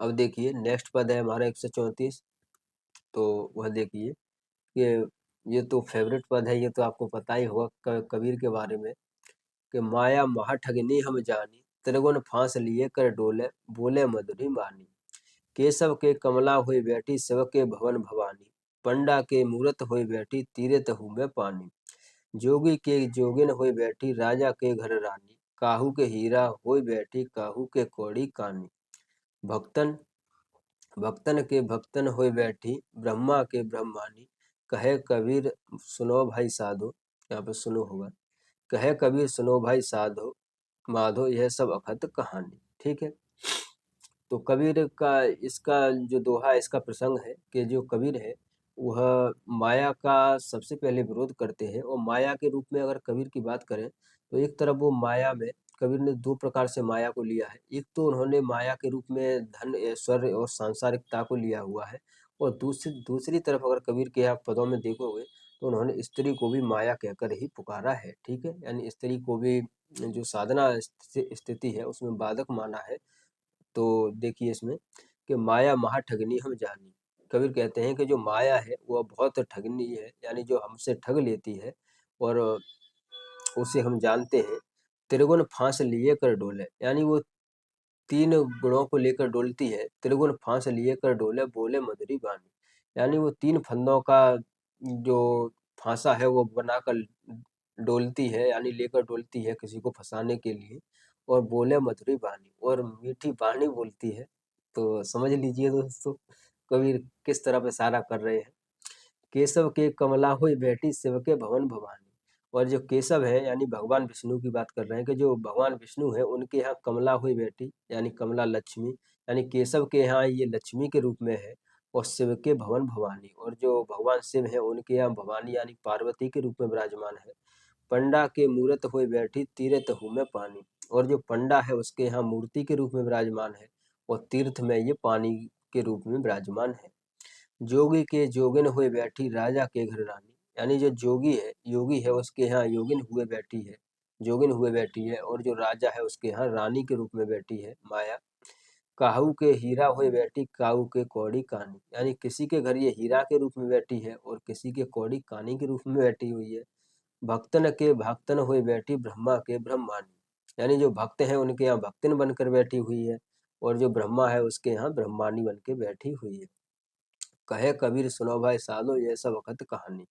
अब देखिए नेक्स्ट पद है हमारा 134, तो वह देखिए कि ये तो फेवरेट पद है, ये तो आपको पता ही होगा कबीर के बारे में कि माया महा ठगनी हम जानी त्रिगुण फांस लिए कर डोले बोले मधुरी मानी। केशव के कमला हुई बैठी शिव के भवन भवानी, पंडा के मूरत हुई बैठी तीरथ हूँ में पानी। जोगी के जोगिन हुई बैठी राजा के घर रानी, काहू के हीरा हुई बैठी काहू के कौड़ी कानी। भक्तन भक्तन के भक्तन हुई बैठी ब्रह्मा के ब्रह्मानी, कहे कबीर सुनो भाई साधो, यहाँ पे सुनो होगा, कहे कबीर सुनो भाई साधो माधो यह सब अखत कहानी। ठीक है, तो कबीर का इसका जो दोहा है, इसका प्रसंग है कि जो कबीर है वह माया का सबसे पहले विरोध करते हैं। और माया के रूप में अगर कबीर की बात करें तो एक तरफ वो माया में कबीर ने दो प्रकार से माया को लिया है। एक तो उन्होंने माया के रूप में धन ऐश्वर्य और सांसारिकता को लिया हुआ है, और दूसरी दूसरी तरफ अगर कबीर के आप पदों में देखोगे तो उन्होंने स्त्री को भी माया कहकर ही पुकारा है। ठीक है, यानी स्त्री को भी जो साधना स्थिति है उसमें बाधक माना है। तो देखिए इसमें कि माया महा ठगनी हम जानी, कबीर कहते हैं कि जो माया है वह बहुत ठगनी है, यानी जो हमसे ठग लेती है और उसे हम जानते हैं। त्रिगुण फांस लिए कर डोले, यानी वो तीन गुणों को लेकर डोलती है। त्रिगुण फांस लिए कर डोले बोले मधुरी बानी, यानी वो तीन फंदों का जो फांसा है वो बनाकर डोलती है, यानी लेकर डोलती है किसी को फंसाने के लिए, और बोले मधुरी बानी और मीठी बानी बोलती है। तो समझ लीजिए दोस्तों कबीर किस तरफ इशारा कर रहे हैं। केशव के कमला हुई बैठी शिव के भवन भवानी, और जो केशव है यानी भगवान विष्णु की बात कर रहे हैं कि जो भगवान विष्णु है उनके यहाँ कमला हुई बैठी यानी कमला लक्ष्मी, यानी केशव के यहाँ ये लक्ष्मी के रूप में है, और शिव के भवन भवानी, और जो भगवान शिव है उनके यहाँ भवानी यानी पार्वती के रूप में विराजमान है। पंडा के मूरत हुई बैठी तीरथ हूँ में पानी, और जो पंडा है उसके यहाँ मूर्ति के रूप में विराजमान है और तीर्थ में ये पानी के रूप में विराजमान है। जोगी के जोगिन हुए बैठी राजा के घर रानी, यानी जो योगी है उसके यहाँ योगिन हुए बैठी है, जोगिन हुए बैठी है, और जो राजा है उसके यहाँ रानी के रूप में बैठी है माया। काहू के हीरा हुए बैठी काऊ के कौड़ी कानी, यानी किसी के घर ये हीरा के रूप में बैठी है और किसी के कौड़ी कानी के रूप में बैठी हुई है। भक्तन के भक्तन हुए बैठी ब्रह्मा के ब्रह्मानी, यानी जो भक्त हैं उनके यहाँ भक्तन बनकर बैठी हुई है और जो ब्रह्मा है उसके यहाँ ब्रह्मानी बन के बैठी हुई है। कहे कबीर सुनो भाई साधो ये सब वक्त कहानी,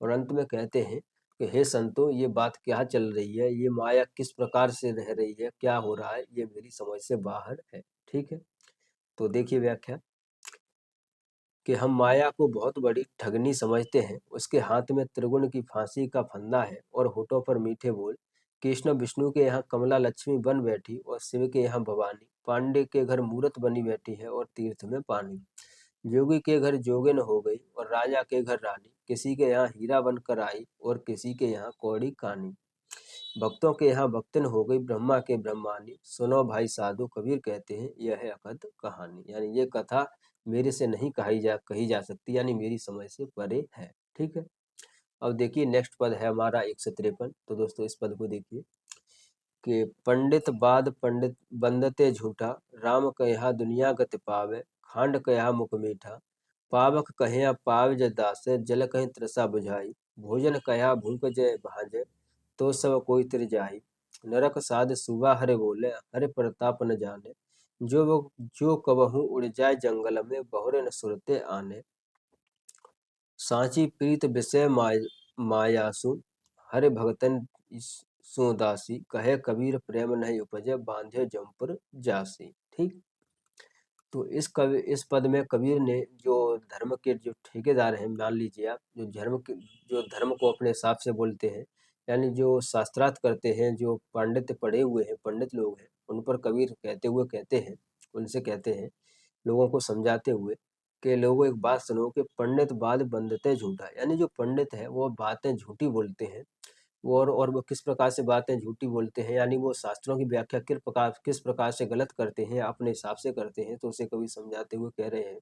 और अंत में कहते हैं कि हे संतो ये बात क्या चल रही है, ये माया किस प्रकार से रह रही है, क्या हो रहा है, ये मेरी समझ से बाहर है। ठीक है, तो देखिए व्याख्या कि हम माया को बहुत बड़ी ठगनी समझते हैं। उसके हाथ में त्रिगुण की फांसी का फंदा है और होठों पर मीठे बोल। कृष्ण विष्णु के यहाँ कमला लक्ष्मी बन बैठी और शिव के यहाँ भवानी। पांडे के घर मूरत बनी बैठी है और तीर्थ में पानी। जोगी के घर जोगिन हो गई और राजा के घर रानी। किसी के यहाँ हीरा बनकर आई और किसी के यहाँ कौड़ी कानी। भक्तों के यहाँ भक्तन हो गई ब्रह्मा के ब्रह्मानी। सुनो भाई साधु कबीर कहते हैं यह है अकथ कहानी, यानी ये कथा मेरे से नहीं कही जा सकती, यानी मेरी समझ से परे है। ठीक है, अब देखिए नेक्स्ट पद है हमारा 153। तो दोस्तों इस पद को देखिए कि पंडित बाद पंडित बंदते झूठा, राम कहा दुनिया गति पावे, खांड कहा मुख मीठा, पावक कहिया पाव जय दास, जल कहीं तृषा बुझाई, भोजन कहा भूख जय भांजे, तो सब कोई तिर जाही, नरक साध सुबह हरे बोले, हरे प्रताप न जाने, जो कबहू उड़ जाए जंगल में, बहुरे न सुरते आने, सांची प्रीत विषय मायासु, हरे भगतन सुदासी, कहे कबीर प्रेम नहीं उपजे, बांधे जमपुर जासी। ठीक, तो इस पद में कबीर ने जो धर्म के जो ठेकेदार हैं, मान लीजिए आप, जो धर्म को अपने हिसाब से बोलते हैं, यानी जो शास्त्रार्थ करते हैं, जो पांडित्य पढ़े हुए हैं, पंडित लोग हैं, उन पर कबीर कहते हैं, उनसे कहते हैं, लोगों को समझाते हुए कि लोगों एक बात सुनो कि पंडित बात बंदते झूठा, यानी जो पंडित है वो बातें झूठी बोलते हैं। और वो किस प्रकार से बातें झूठी बोलते हैं, यानी वो शास्त्रों की व्याख्या किस प्रकार से गलत करते हैं, अपने हिसाब से करते हैं। तो उसे कवि समझाते हुए कह रहे हैं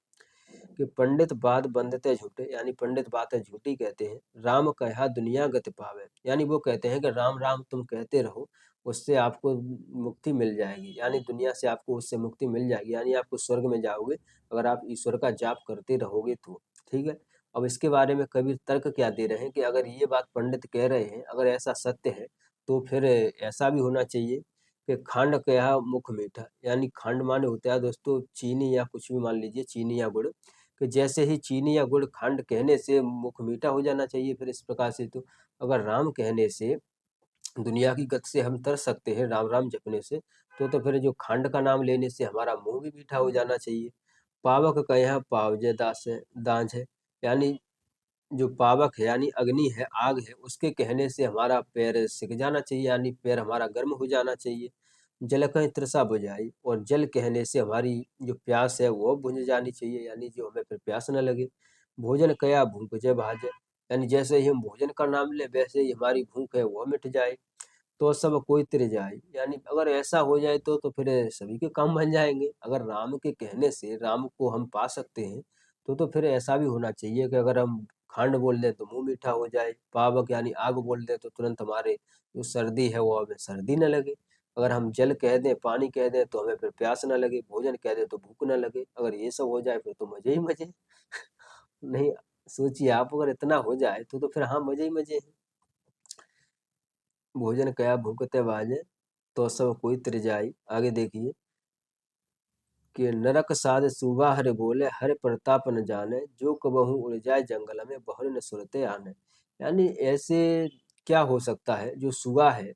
कि पंडित बात बंदते झूठे, यानी पंडित बातें झूठी कहते हैं। राम कहा दुनिया गति पावे, यानी वो कहते हैं कि राम राम तुम कहते रहो, उससे आपको मुक्ति मिल जाएगी, यानी दुनिया से आपको उससे मुक्ति मिल जाएगी, यानी आपको स्वर्ग में जाओगे अगर आप ईश्वर का जाप करते रहोगे तो। ठीक है, अब इसके बारे में कबीर तर्क क्या दे रहे हैं कि अगर ये बात पंडित कह रहे हैं, अगर ऐसा सत्य है, तो फिर ऐसा भी होना चाहिए कि खांड कहा मुख मीठा, यानी खांड माने होता है दोस्तों चीनी या कुछ भी मान लीजिए, चीनी या गुड़, कि जैसे ही चीनी या गुड़ खांड कहने से मुख मीठा हो जाना चाहिए। फिर इस प्रकार से तो अगर राम कहने से दुनिया की गति से हम तर सकते हैं, राम राम जपने से, तो फिर जो खांड का नाम लेने से हमारा मुंह भी मीठा हो जाना चाहिए। पावक कहा पावजे दास है दांझ है, यानी जो पावक है यानी अग्नि है, आग है, उसके कहने से हमारा पैर सिक जाना चाहिए, यानी पैर हमारा गर्म हो जाना चाहिए। जल कहीं तृषा बुझाई, और जल कहने से हमारी जो प्यास है वो बुझ जानी चाहिए, यानी जो हमें फिर प्यास न लगे। भोजन कया भूख जय भाजे, यानी जैसे ही हम भोजन का नाम ले वैसे ही हमारी भूख है वो मिट जाए। तो सब कोई तिर जाए, यानी अगर ऐसा हो जाए तो फिर सभी के काम बन जाएंगे। अगर राम के कहने से राम को हम पा सकते हैं, तो फिर ऐसा भी होना चाहिए कि अगर हम खांड बोल दें तो मुंह मीठा हो जाए, पावक यानी आग बोल दें तो तुरंत हमारे जो सर्दी है वो हमें सर्दी न लगे। अगर हम जल कह दें, पानी कह दें तो हमें फिर प्यास न लगे, भोजन कह दें तो भूख न लगे। अगर ये सब हो जाए फिर तो मजे ही मजे। नहीं, सोचिए आप, अगर इतना हो जाए तो फिर हाँ मजे ही मजे हैं। भोजन कया भूखते बाजे, तो सब कोई तिर जाई। आगे देखिए कि नरक साध सूबा हरे बोले, हरे प्रताप न जाने, जो कबहू उड़ जाए जंगल में, बहुरे न सुरते आने, यानी ऐसे क्या हो सकता है। जो सुगा है,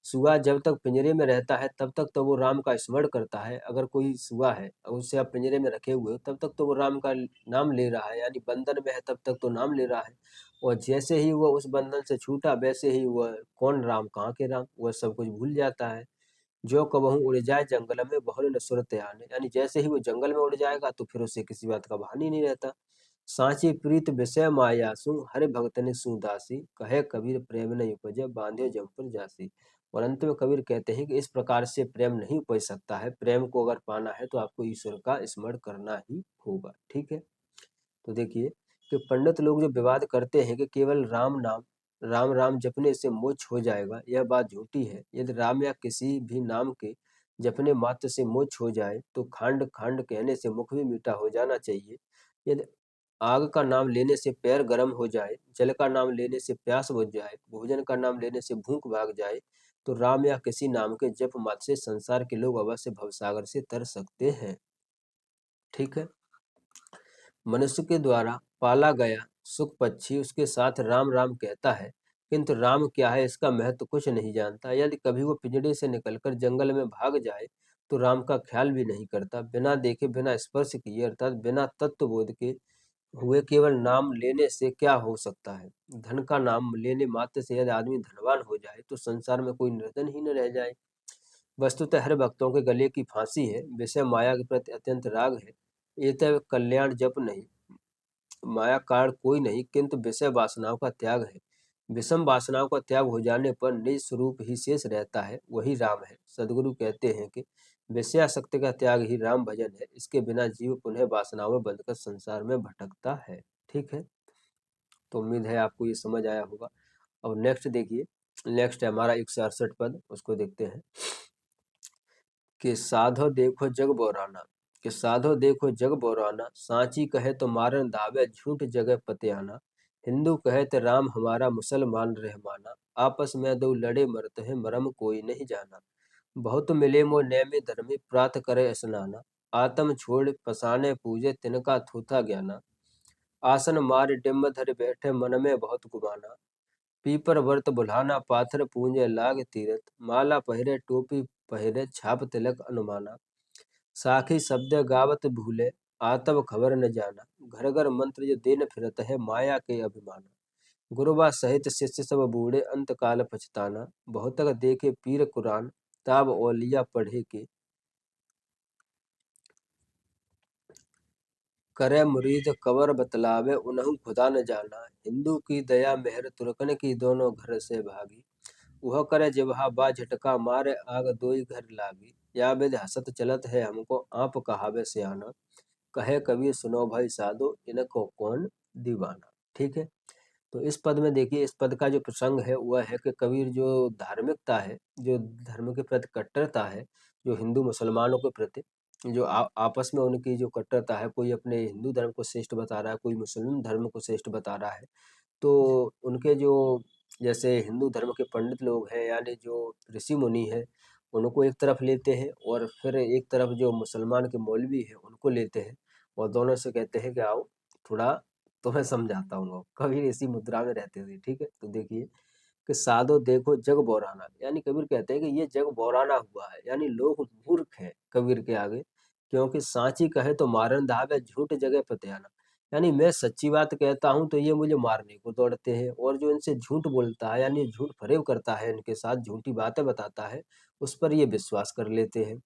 सुगा जब तक पिंजरे में रहता है तब तक तो वो राम का स्मरण करता है। अगर कोई सुगा है और उसे आप पिंजरे में रखे हुए हो तब तक तो वो राम का नाम ले रहा है, यानी बंधन में है तब तक तो नाम ले रहा है। और जैसे ही वो उस बंधन से छूटा वैसे ही वह कौन राम कहाँ के राम वह सब कुछ भूल जाता है। जो कबहू उड़ जाए जंगल में, बहुरे न सुरत आने, यानी जैसे ही वो जंगल में उड़ जाएगा तो फिर उसे किसी बात का भान ही नहीं रहता। सांची प्रीत विषय मायासु, हरे भगत ने सुदासी, कहे कबीर प्रेम नहीं उपजे, बांधे जमपुर जासी। और अंत में कबीर कहते हैं कि इस प्रकार से प्रेम नहीं उपज सकता है। प्रेम को अगर पाना है तो आपको ईश्वर का स्मरण करना ही होगा। ठीक है, तो देखिए कि पंडित लोग जो विवाद करते हैं कि केवल राम राम जपने से मोक्ष हो जाएगा, यह बात झूठी है। यदि राम या किसी भी नाम के जपने मात्र से मोक्ष हो जाए, तो खांड खांड कहने से मुख भी मीठा हो जाना चाहिए। यदि आग का नाम लेने से पैर गर्म हो जाए, जल का नाम लेने से प्यास बुझ जाए, भोजन का नाम लेने से भूख भाग जाए, तो राम या किसी नाम के जप मात्र से संसार के लोग अवश्य भवसागर से तर सकते हैं। ठीक है। मनुष्य के द्वारा पाला गया सुख पक्षी उसके साथ राम राम कहता है, किंतु राम क्या है इसका महत्व कुछ नहीं जानता। यदि कभी वो पिंजड़े से निकलकर जंगल में भाग जाए, तो राम का ख्याल भी नहीं करता। बिना देखे, बिना स्पर्श किए, अर्थात बिना तत्व बोध के हुए केवल नाम लेने से क्या हो सकता है। धन का नाम लेने मात्र से यदि आदमी धनवान हो जाए, तो संसार में कोई निर्धन ही न रह जाए। वस्तुतः हर भक्तों के गले की फांसी है, विषय माया के प्रति अत्यंत राग है। एतव कल्याण जप नहीं, माया कारण कोई नहीं, किंतु विषय वासनाओं का त्याग है। विषम वासनाओं का त्याग हो जाने पर निज स्वरूप ही शेष रहता है, वही राम है। सदगुरु कहते हैं कि विषयासक्ति का त्याग ही राम भजन है। इसके बिना जीव पुनः वासनाओं में बंधकर संसार में भटकता है। ठीक है, तो उम्मीद है आपको ये समझ आया होगा। अब नेक्स्ट देखिए, नेक्स्ट है हमारा 168 पद, उसको देखते हैं। कि साधो देखो जग बोराना, कि साधो देखो जग बोराना, सांची कहे तो मारन धावे, झूठ जगह पतियाना। हिंदू कहे तो राम हमारा, मुसलमान रहमाना। आपस में दो लड़े मरत हैं, मरम कोई नहीं जाना। बहुत मिले मो नेमी धर्मी, प्रात करे स्नाना। आत्म छोड़ पसाने पूजे, तिनका थूथा ज्ञाना। आसन मार डिम्ब धर बैठे, मन में बहुत गुमाना। पीपर व्रत बुलाना, पाथर पूंजे लाग तीरथ। माला पहिरे टोपी पहिरे, छाप तिलक अनुमाना। साखी शब्द गावत भूले, आतब खबर न जाना। घर घर मंत्र जो देन फिरत है, माया के अभिमाना। गुरुबा सहित शिष्य सब बूढ़े, अंत काल पछताना। बहुतक देखे पीर कुरान, ताब औलिया पढ़े के। करे मुरीद कवर बतलावे, उन्हु खुदा न जाना। हिंदू की दया मेहर, तुर्कन की दोनों घर से भागी। वह करे जिबहा बा झटका, मारे आग दोई घर लागी। या विध हसत चलत है हमको, आप कहावे सियाना। कहे कबीर सुनो भाई साधो, इनको कौन दीवाना। ठीक है, तो इस पद में देखिए, इस पद का जो प्रसंग है वह है कि कबीर जो धार्मिकता है, जो धर्म के प्रति कट्टरता है, जो हिंदू मुसलमानों के प्रति जो आपस में उनकी जो कट्टरता है, कोई अपने हिंदू धर्म को श्रेष्ठ बता रहा है, कोई मुस्लिम धर्म को श्रेष्ठ बता रहा है, तो उनके जो जैसे हिंदू धर्म के पंडित लोग हैं, यानी जो ऋषि मुनि हैं, उनको एक तरफ लेते हैं, और फिर एक तरफ जो मुसलमान के मौलवी हैं उनको लेते हैं, और दोनों से कहते हैं कि आओ थोड़ा तुम्हें समझाता हूँ। कबीर इसी मुद्रा में रहते थे। ठीक है, तो देखिए कि साधो देखो जग बौराना, यानी कबीर कहते हैं कि ये जग बौराना हुआ है, यानी लोग मूर्ख हैं कबीर के आगे। क्योंकि सांची कहे तो मारन धावे, झूठ जगह पतियाना। यानी मैं सच्ची बात कहता हूँ तो ये मुझे मारने को दौड़ते हैं, और जो इनसे झूठ बोलता है, यानी झूठ फरेब करता है, इनके साथ झूठी बातें बताता है, उस पर ये विश्वास कर लेते हैं।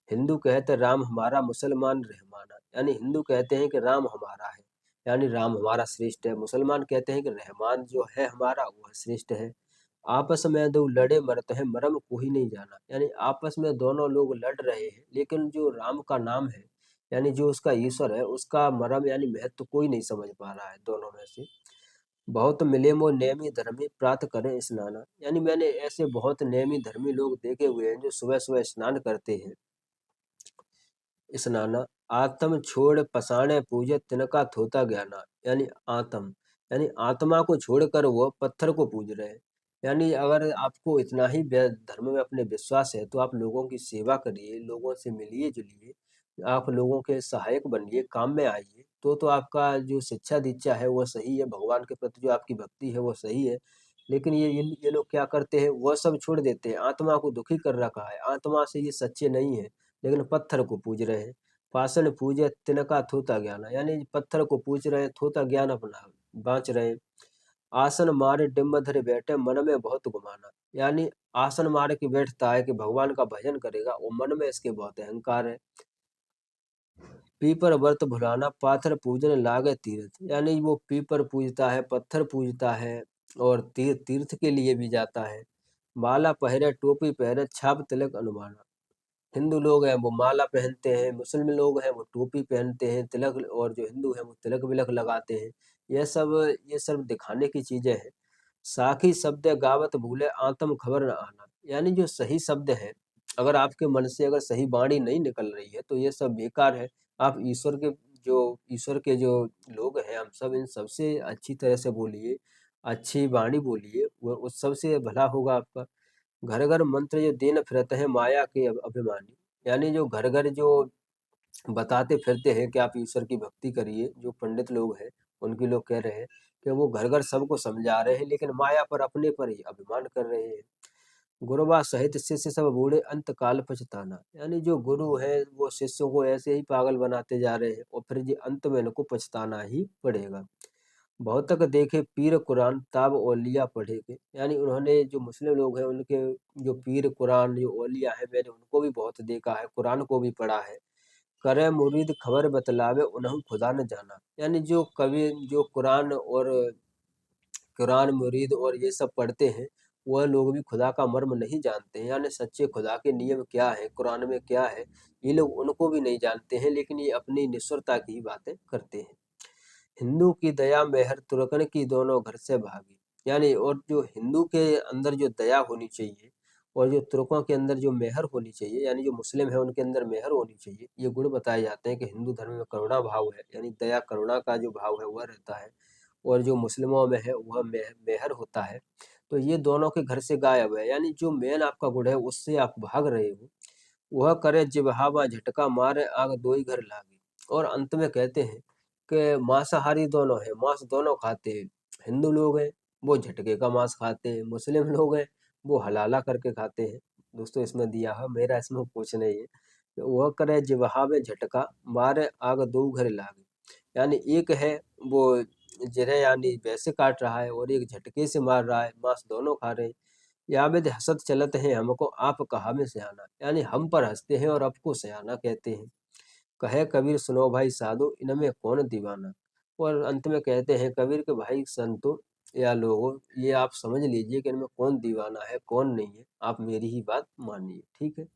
हिंदू कहते राम हमारा, मुसलमान रहमाना। यानी हिंदू कहते हैं कि राम हमारा है, यानी राम हमारा श्रेष्ठ है। मुसलमान कहते हैं कि रहमान जो है हमारा वह श्रेष्ठ है। आपस में दो लड़े मरते हैं, मरम कोई नहीं जाना। यानी आपस में दोनों लोग लड़ रहे हैं, लेकिन जो राम का नाम है, यानी जो उसका ईश्वर है, उसका मरम यानी महत्व कोई नहीं समझ पा रहा है दोनों में से। बहुत मिले मो नेमी धर्मी, प्रात करें स्नाना। यानी मैंने ऐसे बहुत नेमी धर्मी लोग देखे हुए हैं जो सुबह सुबह स्नान करते हैं। स्नाना आत्म छोड़ पसाणे पूजे, तिनका थोता ज्ञाना। यानी आत्म, यानी आत्मा को छोड़कर वो पत्थर को पूज रहे हैं। यानी अगर आपको इतना ही धर्म में अपने विश्वास है, तो आप लोगों की सेवा करिए, लोगों से मिलिए जुलिए, आप लोगों के सहायक बनिए, काम में आइए, तो आपका जो शिक्षा दीक्षा है वो सही है, भगवान के प्रति जो आपकी भक्ति है वो सही है। लेकिन ये लोग क्या करते हैं, वह सब छोड़ देते हैं, आत्मा को दुखी कर रखा है, आत्मा से ये सच्चे नहीं है, लेकिन पत्थर को पूज रहे हैं। पाषाण पूजे, तिनका थोता ज्ञान, यानी पत्थर को पूज रहे हैं, थोता ज्ञान अपना बांच रहे हैं। आसन मारे डिम्ब धरे बैठे, मन में बहुत गुमाना। यानी आसन मार के बैठता है कि भगवान का भजन करेगा, और मन में इसके बहुत अहंकार है। पीपर व्रत भुलाना, पाथर पूजन लागे तीर्थ। यानी वो पीपर पूजता है, पत्थर पूजता है, और तीर्थ के लिए भी जाता है। माला पहरे टोपी पहरे, छाप तिलक अनुमाना। हिंदू लोग हैं वो माला पहनते हैं, मुस्लिम लोग हैं वो टोपी पहनते हैं, तिलक, और जो हिंदू हैं वो तिलक विलक लगाते हैं। ये सब दिखाने की चीजें हैं। साखी शब्द गावत भूले, आत्म खबर न आना। यानी जो सही शब्द है, अगर आपके मन से अगर सही वाणी नहीं निकल रही है तो ये सब बेकार है। आप ईश्वर के जो लोग हैं, हम सब इन सबसे अच्छी तरह से बोलिए, अच्छी वाणी बोलिए, वो उस सबसे भला होगा आपका। घर घर मंत्र जो देन फिरत है माया के अभिमानी, यानी जो घर घर जो बताते फिरते हैं कि आप ईश्वर की भक्ति करिए, जो पंडित लोग हैं उनके लोग कह रहे हैं कि वो घर घर सबको समझा रहे हैं, लेकिन माया पर अपने पर ही अभिमान कर रहे हैं। गुरुबा सहित शिष्य सब बूढ़े अंत काल पछताना, यानी जो गुरु है वो शिष्यों को ऐसे ही पागल बनाते जा रहे हैं और फिर जी अंत में इनको पछताना ही पड़ेगा। बहुत तक देखे पीर कुरान ताब औलिया पढ़ेगे, यानी उन्होंने जो मुस्लिम लोग हैं उनके जो पीर कुरान जो औलिया है, मैंने उनको भी बहुत देखा है, कुरान को भी पढ़ा है। करे मुरीद खबर बतलावे उन्हें खुदा न जाना, यानी जो कवि जो कुरान मुरीद और ये सब पढ़ते हैं, वह लोग भी खुदा का मर्म नहीं जानते हैं, यानी सच्चे खुदा के नियम क्या है, कुरान में क्या है, ये लोग उनको भी नहीं जानते हैं, लेकिन ये अपनी निस्वरता की ही बातें करते हैं। हिंदू की दया मेहर तुर्कन की दोनों घर से भागी, यानी और जो हिंदू के अंदर जो दया होनी चाहिए और जो तुर्कों के अंदर जो मेहर होनी चाहिए, यानी जो मुस्लिम है उनके अंदर मेहर होनी चाहिए, ये गुण बताए जाते हैं कि हिंदू धर्म में करुणा भाव है, यानी दया करुणा का जो भाव है वह रहता है, और जो मुस्लिमों में है वह मेहर होता है। तो ये दोनों के घर से गायब है, यानी जो मेन आपका गुण है उससे आप भाग रहे हो। वह करे जिह्वा झटका मारे आग दोई घर लागी, और अंत में कहते हैं कि मांसाहारी दोनों हैं, मांस दोनों खाते हैं। हिंदू लोग हैं वो झटके का मांस खाते हैं, मुस्लिम लोग हैं वो हलाला करके खाते हैं। दोस्तों इसमें दिया है, मेरा इसमें कुछ नहीं है। वह करे जिह्वा में झटका मारे आग दो घर लागी, यानी एक है वो जिन्हें यानी वैसे काट रहा है और एक झटके से मार रहा है, मांस दोनों खा रहे हैं। यावेद हसत चलत है हमको आप कहा में सयाना, यानी हम पर हंसते हैं और आपको सयाना कहते हैं। कहे कबीर सुनो भाई साधो इनमें कौन दीवाना, और अंत में कहते हैं कबीर के भाई संतो या लोगों, ये आप समझ लीजिए कि इनमें कौन दीवाना है कौन नहीं है, आप मेरी ही बात मानिए, ठीक है।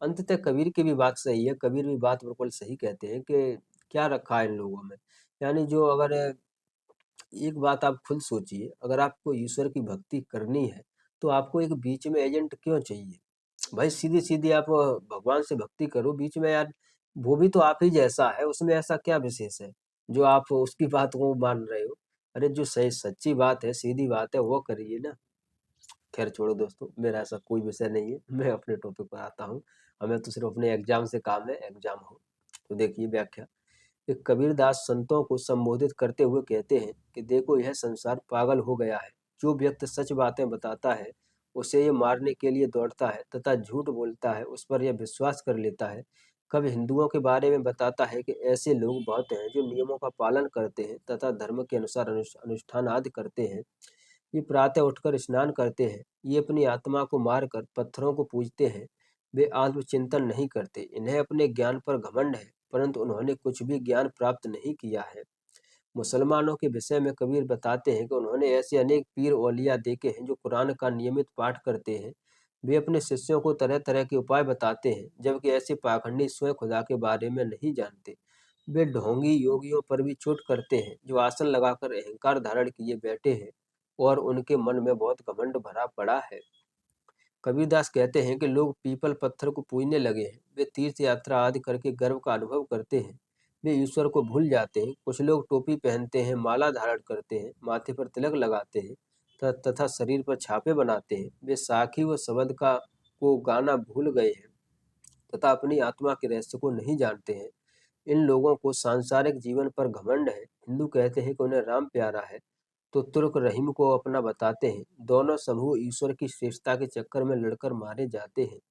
अंततः कबीर की भी बात सही है, कबीर भी बात बिल्कुल सही कहते हैं कि क्या रखा है इन लोगों में, यानी जो अगर एक बात आप खुद सोचिए, अगर आपको ईश्वर की भक्ति करनी है तो आपको एक बीच में एजेंट क्यों चाहिए? भाई सीधी सीधी आप भगवान से भक्ति करो, बीच में यार वो भी तो आप ही जैसा है, उसमें ऐसा क्या विशेष है जो आप उसकी बात को मान रहे हो? अरे जो सही सच्ची बात है, सीधी बात है, वो करिए ना। खैर छोड़ो दोस्तों, मेरा ऐसा कोई विषय नहीं है, मैं अपने टॉपिक पर आता हूँ। हमें तो सिर्फ अपने एग्जाम से काम है, एग्जाम हो। तो देखिए व्याख्या, कि कबीरदास संतों को संबोधित करते हुए कहते हैं कि देखो यह संसार पागल हो गया है। जो व्यक्ति सच बातें बताता है उसे ये मारने के लिए दौड़ता है तथा झूठ बोलता है उस पर यह विश्वास कर लेता है। कब हिंदुओं के बारे में बताता है कि ऐसे लोग बहुत हैं जो नियमों का पालन करते हैं तथा धर्म के अनुसार अनुष्ठान आदि करते हैं। ये प्रातः उठकर स्नान करते हैं, ये अपनी आत्मा को मारकर पत्थरों को पूजते हैं। वे आत्मचिंतन नहीं करते, इन्हें अपने ज्ञान पर घमंड है, परंतु उन्होंने कुछ भी ज्ञान प्राप्त नहीं किया है। मुसलमानों के विषय में कबीर बताते हैं कि उन्होंने ऐसे अनेक पीर औलिया देखे हैं जो कुरान का नियमित पाठ करते हैं। वे अपने शिष्यों को तरह तरह के उपाय बताते हैं, जबकि ऐसे पाखंडी स्वयं खुदा के बारे में नहीं जानते। वे ढोंगी योगियों पर भी चोट करते हैं जो आसन लगाकर अहंकार धारण किए बैठे हैं और उनके मन में बहुत घमंड भरा पड़ा है। कबीरदास कहते हैं कि लोग पीपल पत्थर को पूजने लगे हैं, वे तीर्थ यात्रा आदि करके गर्व का अनुभव करते हैं, वे ईश्वर को भूल जाते हैं। कुछ लोग टोपी पहनते हैं, माला धारण करते हैं, माथे पर तिलक लगाते हैं तथा शरीर पर छापे बनाते हैं। वे साखी व शब्द का को गाना भूल गए हैं तथा अपनी आत्मा के रहस्य को नहीं जानते हैं। इन लोगों को सांसारिक जीवन पर घमंड है। हिंदू कहते हैं कि उन्हें राम प्यारा है तो तुर्क रहीम को अपना बताते हैं। दोनों समूह ईश्वर की श्रेष्ठता के चक्कर में लड़कर मारे जाते हैं,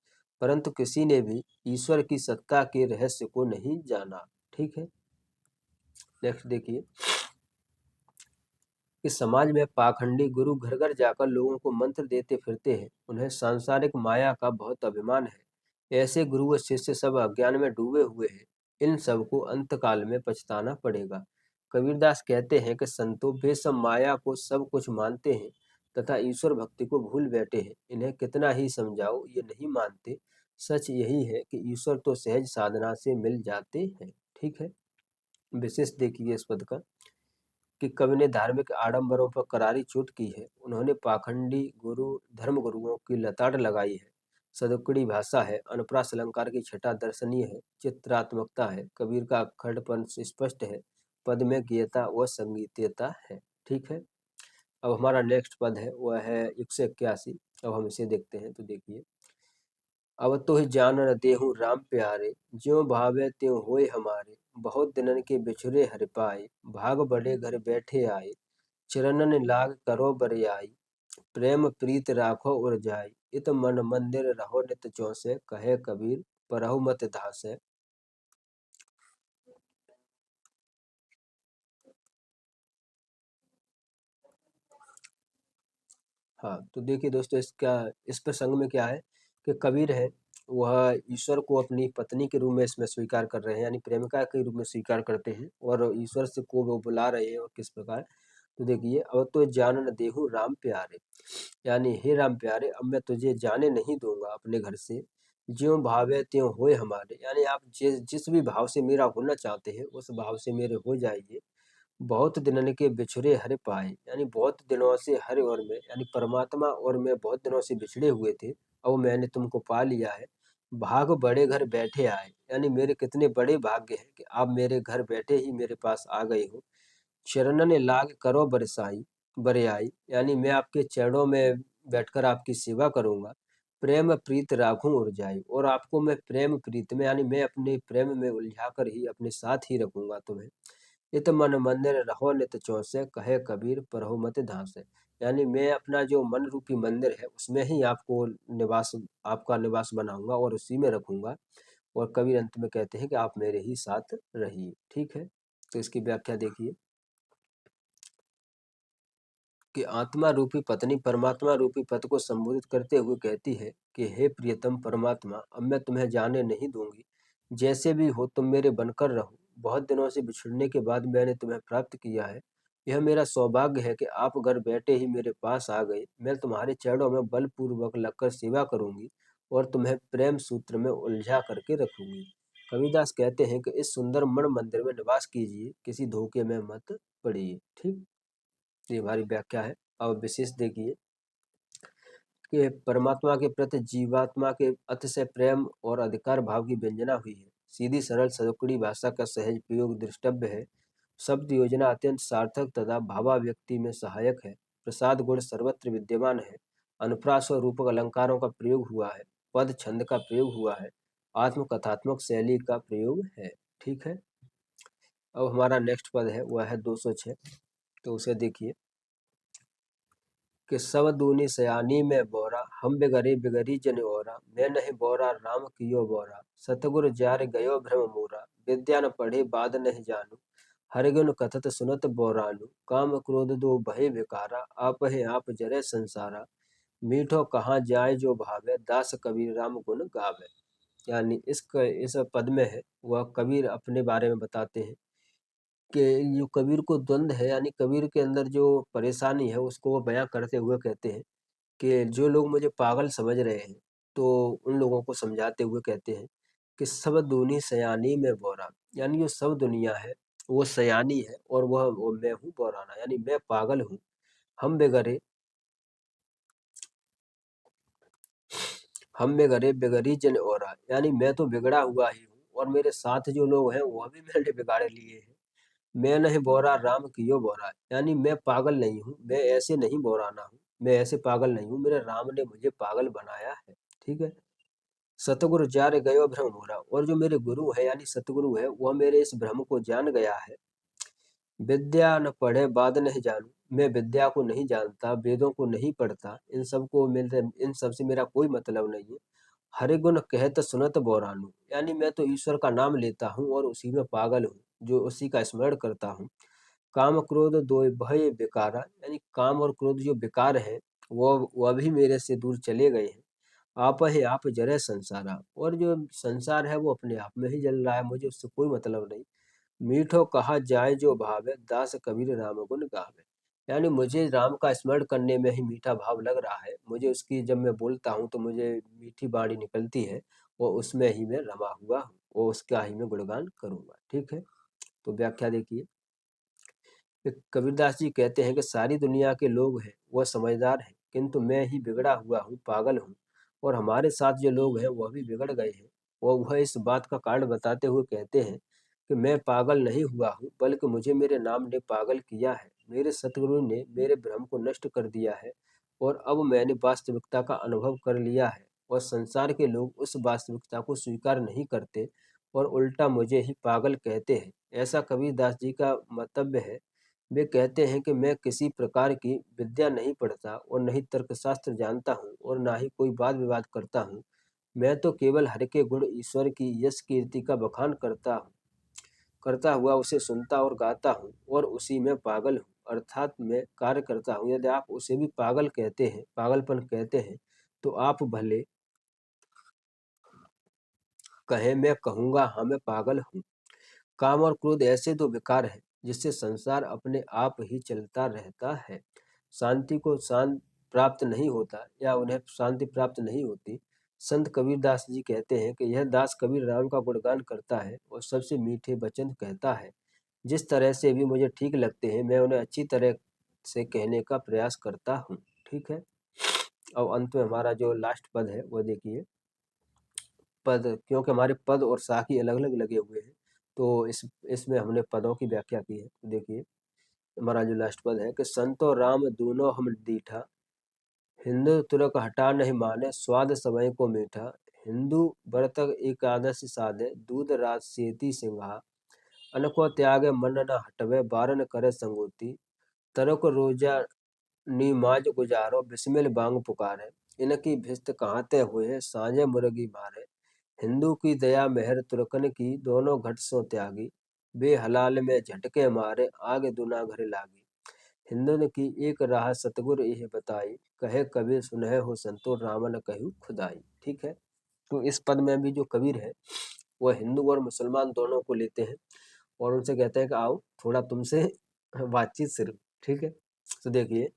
परंतु किसी ने भी ईश्वर की सत्ता के रहस्य को नहीं जाना। ठीक है, नेक्स्ट देखिए कि समाज में पाखंडी गुरु घर घर जाकर लोगों को मंत्र देते फिरते हैं, उन्हें सांसारिक माया का बहुत अभिमान है। ऐसे गुरु व शिष्य सब अज्ञान में डूबे हुए हैं, इन सबको अंतकाल में पछताना पड़ेगा। कबीरदास कहते हैं कि संतों वे सब माया को सब कुछ मानते हैं तथा ईश्वर भक्ति को भूल बैठे हैं, इन्हें कितना ही समझाओ ये नहीं मानते। सच यही है कि ईश्वर तो सहज साधना से मिल जाते हैं। ठीक है, विशेष देखिए इस पद का कि कवि ने धार्मिक आडंबरों पर करारी चोट की है। उन्होंने पाखंडी गुरु धर्म गुरुओं की लताड़ लगाई है। सदुक्कड़ी भाषा है, अनुप्रास अलंकार की छटा दर्शनीय है, चित्रात्मकता है, कबीर का अक्खड़पन स्पष्ट है, पद में गीयता व संगीतयता है। ठीक है। अब हमारा नेक्स्ट पद है वह है 181। अब हम इसे देखते हैं तो देखिए, अब तो ही जान न देहु राम प्यारे, ज्यों भावे त्यों होए हमारे, बहुत दिनन के बिछुरे हर पाए, भाग बड़े घर बैठे आए, चरणन लाग करो बरियाई, प्रेम प्रीत राखो उर जाई, इत मन मंदिर रहो नित चौसे, कहे कबीर परहु मत धासे। हाँ, तो देखिए दोस्तों, इसका इस प्रसंग में क्या है कि कबीर है, वह ईश्वर को अपनी पत्नी के रूप में इसमें स्वीकार कर रहे हैं, यानी प्रेमिका के रूप में स्वीकार करते हैं, और ईश्वर से को वो बुला रहे हैं, और किस प्रकार। तो देखिए, अब तो जान न देहु राम प्यारे, यानी हे राम प्यारे, अब मैं तुझे जाने नहीं दूंगा अपने घर से, ज्यों भावे त्यों होए हमारे, यानी आप जिस भी भाव से मेरा होना चाहते हैं उस भाव से मेरे हो जाइए। बहुत दिनन के बिछुरे हर पाए, यानी बहुत दिनों से हर और में, यानी परमात्मा और मैं बहुत दिनों से बिछड़े हुए थे, अब मैंने तुमको पा लिया है। भाग बड़े घर बैठे आए, यानी मेरे कितने बड़े भाग्य है कि आप मेरे घर बैठे ही मेरे पास आ गए हो। चरणन लाग करो बरसाई बरियाई, यानी मैं आपके चरणों में बैठकर आपकी सेवा करूंगा। प्रेम प्रीत राखूं उरजाई, और आपको मैं प्रेम प्रीत में, यानी मैं अपने प्रेम में उलझा कर ही अपने साथ ही रखूंगा तुम्हें। इत मन मंदिर रहो नित चौसे, कहे कबीर परहु मत धांसे, यानी मैं अपना जो मन रूपी मंदिर है उसमें ही आपको निवास, आपका निवास बनाऊंगा और उसी में रखूंगा। और कबीर अंत में कहते हैं कि आप मेरे ही साथ रहिए। ठीक है। तो इसकी व्याख्या देखिए कि आत्मा रूपी पत्नी परमात्मा रूपी पति को संबोधित करते हुए कहती है कि हे प्रियतम परमात्मा, अब मैं तुम्हें जाने नहीं दूंगी, जैसे भी हो तुम मेरे बनकर रहो। बहुत दिनों से बिछड़ने के बाद मैंने तुम्हें प्राप्त किया है, यह मेरा सौभाग्य है कि आप घर बैठे ही मेरे पास आ गए। मैं तुम्हारे चरणों में बलपूर्वक लगकर सेवा करूंगी और तुम्हें प्रेम सूत्र में उलझा करके रखूंगी। कबीरदास कहते हैं कि इस सुंदर मन मंदिर में निवास कीजिए, किसी धोखे में मत पड़िए। ठीक, ये हमारी व्याख्या है। अब विशेष देखिए कि परमात्मा के प्रति जीवात्मा के अतिशय प्रेम और अधिकार भाव की व्यंजना हुई है। सीधी सरल सदुक्कड़ी भाषा का सहज प्रयोग दृष्टव्य है। शब्द योजना अत्यंत सार्थक तथा भावाव्यक्ति में सहायक है। प्रसाद गुण सर्वत्र विद्यमान है। अनुप्रास और रूपक अलंकारों का प्रयोग हुआ है। पद छंद का प्रयोग हुआ है। आत्मकथात्मक शैली का प्रयोग है। ठीक है। अब हमारा नेक्स्ट पद है वह है 206। तो उसे देखिए कि सब दूनी सयानी में बोरा, हम बिगड़ी बिगड़ी जन ओरा, मैं नहीं बोरा राम कियो बोरा, सतगुरु जार गयो भ्रम मूरा, विद्या न पढ़े बाद नहीं जानू, हरिगुण कथत सुनत बोरानु, काम क्रोध दो भय विकारा, आप है आप जरे संसारा, मीठो कहाँ जाए जो भावे, दास कबीर राम गुण गावे। यानी इस पद में है वह कबीर अपने बारे में बताते हैं कि जो कबीर को द्वंद है, यानी कबीर के अंदर जो परेशानी है उसको वो बयां करते हुए कहते हैं कि जो लोग मुझे पागल समझ रहे हैं, तो उन लोगों को समझाते हुए कहते हैं कि सब दूनी सयानी में बोरा, यानी जो सब दुनिया है वो सयानी है और वो मैं हूँ बोराना, यानी मैं पागल हूँ। हम बेगरे हम बेगरे बेगरी जन ओरा, यानी मैं तो बिगड़ा हुआ ही हूँ और मेरे साथ जो लोग हैं वह भी मैंने बिगाड़े लिए हैं। मैं नहीं बोरा राम कियो बोरा, यानी मैं पागल नहीं हूँ, मैं ऐसे नहीं बोराना हूँ, मैं ऐसे पागल नहीं हूँ, मेरे राम ने मुझे पागल बनाया है। ठीक है। सतगुरु जार गयो भ्रम मोरा, और जो मेरे गुरु है यानी सतगुरु है वह मेरे इस भ्रम को जान गया है। विद्या न पढ़े बाद नहीं जानू, मैं विद्या को नहीं जानता, वेदों को नहीं पढ़ता, इन सब से मेरा कोई मतलब नहीं है। हरि गुण कहत सुनत बोरानू, यानी मैं तो ईश्वर का नाम लेता हूँ और उसी में पागल हूँ, जो उसी का स्मरण करता हूँ। काम क्रोध दो भय बेकारा, यानी काम और क्रोध जो बेकार है वह भी मेरे से दूर चले गए हैं। आप है आप जरे संसारा, और जो संसार है वो अपने आप में ही जल रहा है, मुझे उससे कोई मतलब नहीं। मीठो कहा जाए जो भावे, दास कबीर राम गुण गावे, यानी मुझे राम का स्मरण करने में ही मीठा भाव लग रहा है, मुझे उसकी जब मैं बोलता हूँ तो मुझे मीठी बाणी निकलती है, वो उसमें ही मैं रमा हुआ हूँ, वो उसका ही मैं गुणगान करूंगा। ठीक है। तो व्याख्या देखिए कि कबीरदास जी कहते हैं कि सारी दुनिया के लोग हैं वह समझदार हैं, किंतु मैं ही बिगड़ा हुआ हूँ, पागल हूँ। और हमारे साथ जो लोग हैं वह भी बिगड़ गए हैं। और वह इस बात का कारण बताते हुए कहते हैं कि मैं पागल नहीं हुआ हूँ, बल्कि मुझे मेरे नाम ने पागल किया है। मेरे सतगुरु ने मेरे भ्रम को नष्ट कर दिया है और अब मैंने वास्तविकता का अनुभव कर लिया है। और संसार के लोग उस वास्तविकता को स्वीकार नहीं करते और उल्टा मुझे ही पागल कहते हैं। ऐसा कबीरदास जी का मंतव्य है। वे कहते हैं कि मैं किसी प्रकार की विद्या नहीं पढ़ता और न ही तर्कशास्त्र जानता हूँ और ना ही कोई वाद विवाद करता हूँ। मैं तो केवल हरि के गुण, ईश्वर की यश कीर्ति का बखान करता हुआ उसे सुनता और गाता हूँ और उसी में पागल हूँ, अर्थात मैं कार्य करता हूँ। यदि आप उसे भी पागल कहते हैं, पागलपन कहते हैं, तो आप भले कहें, मैं कहूँगा हाँ मैं पागल हूँ। काम और क्रोध ऐसे दो विकार हैं जिससे संसार अपने आप ही चलता रहता है। शांति को शांत प्राप्त नहीं होता या उन्हें शांति प्राप्त नहीं होती। संत कबीरदास जी कहते हैं कि यह दास कबीर राम का गुणगान करता है और सबसे मीठे वचन कहता है। जिस तरह से भी मुझे ठीक लगते हैं मैं उन्हें अच्छी तरह से कहने का प्रयास करता हूँ। ठीक है। अब अंत में हमारा जो लास्ट पद है वो देखिए। पद, क्योंकि हमारे पद और साखी अलग अलग लगे हुए हैं, तो इसमें हमने पदों की व्याख्या की है। देखिए हमारा जो लास्ट पद है कि संतो राम दूनो हम दीठा, हिंदू तुरक हटा नहीं माने, स्वाद समय को मीठा। हिंदू बरतक एकादश साधे, दूध रात सेती सिंघा। अनको त्यागे मन न हटवे, बारन करे संगोती। तरक रोजा नीमाज गुजारो, बिस्मिल बांग पुकारे। इनकी भिस्त कहाते हुए साँझे मुर्गी मारे। हिंदू की दया मेहर तुर्कन की, दोनों घट सो त्यागी। बेहलाल में झटके मारे, आगे दुना घर लागी। हिंदुन की एक राह सतगुर यह बताई, कहे कबीर सुनह हो संतो, राम न कहु खुदाई। ठीक है। तो इस पद में भी जो कबीर है वह हिंदू और मुसलमान दोनों को लेते हैं और उनसे कहते हैं कि आओ थोड़ा तुमसे बातचीत शुरू। ठीक है। तो देखिए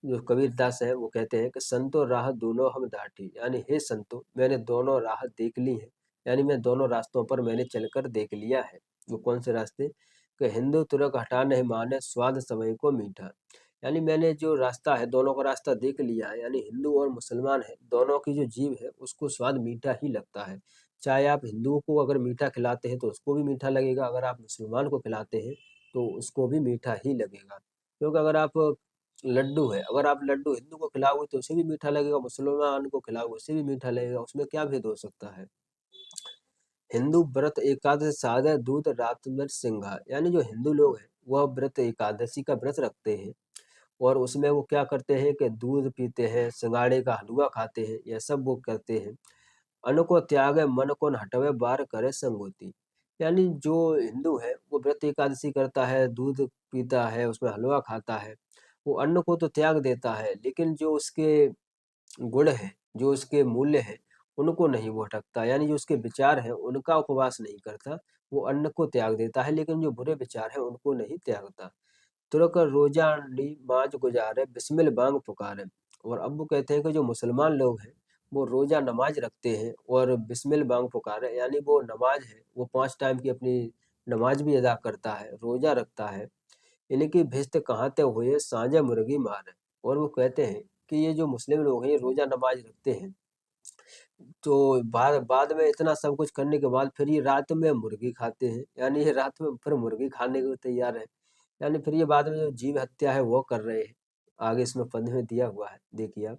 जो कबीरदास है वो कहते हैं कि संतो राह दोनों हम दाटी, यानी हे संतो मैंने दोनों राह देख ली है, यानी मैं दोनों रास्तों पर मैंने चलकर देख लिया है। वो कौन से रास्ते? कि हिंदू तुरक हटा नहीं माने, स्वाद समय को मीठा। यानी मैंने जो रास्ता है दोनों का रास्ता देख लिया है, यानी हिंदू और मुसलमान है दोनों की जो जीव है उसको स्वाद मीठा ही लगता है। चाहे आप हिंदुओं को अगर मीठा खिलाते हैं तो उसको भी मीठा लगेगा, अगर आप मुसलमान को खिलाते हैं तो उसको भी मीठा ही लगेगा। क्योंकि अगर आप लड्डू है, अगर आप लड्डू हिंदू को खिलाओगे तो उसे भी मीठा लगेगा, मुसलमान को खिलाओगे उसे भी मीठा लगेगा, उसमें क्या भेद हो सकता है। हिंदू व्रत एकादश साधे, दूध रात में सिंघा। यानी जो हिंदू लोग हैं वह व्रत एकादशी का व्रत रखते हैं और उसमें वो क्या करते हैं कि दूध पीते हैं, सिंगाड़े का हलवा खाते हैं, यह सब वो करते हैं। अन्न को त्यागे मन को न हटवे, बार करे संगोती। यानी जो हिंदू है वो व्रत एकादशी करता है, दूध पीता है, उसमें हलवा खाता है, वो अन्न को तो त्याग देता है, लेकिन जो उसके गुण है, जो उसके मूल्य है, उनको नहीं वो हटकता। यानी जो उसके विचार है उनका उपवास नहीं करता। वो अन्न को त्याग देता है लेकिन जो बुरे विचार है उनको नहीं त्यागता। तुरक रोजा माज गुजारे, बिस्मिल बांग पुकारे। और अब वो कहते हैं कि जो मुसलमान लोग हैं वो रोजा नमाज रखते हैं और बिस्मिल बांग पुकारे, यानी वो नमाज है वो 5 टाइम की अपनी नमाज भी अदा करता है, रोजा रखता है। इनकी भिस्त कहाते हुए साँझे मुर्गी मारे। और वो कहते हैं कि ये जो मुस्लिम लोग हैं ये रोजा नमाज रखते हैं, तो बाद बाद में इतना सब कुछ करने के बाद फिर ये रात में मुर्गी खाते हैं, यानी ये रात में फिर मुर्गी खाने को तैयार है। यानी फिर ये बाद में जो जीव हत्या है वो कर रहे हैं। आगे इसमें पद में दिया हुआ है, देखिए आप।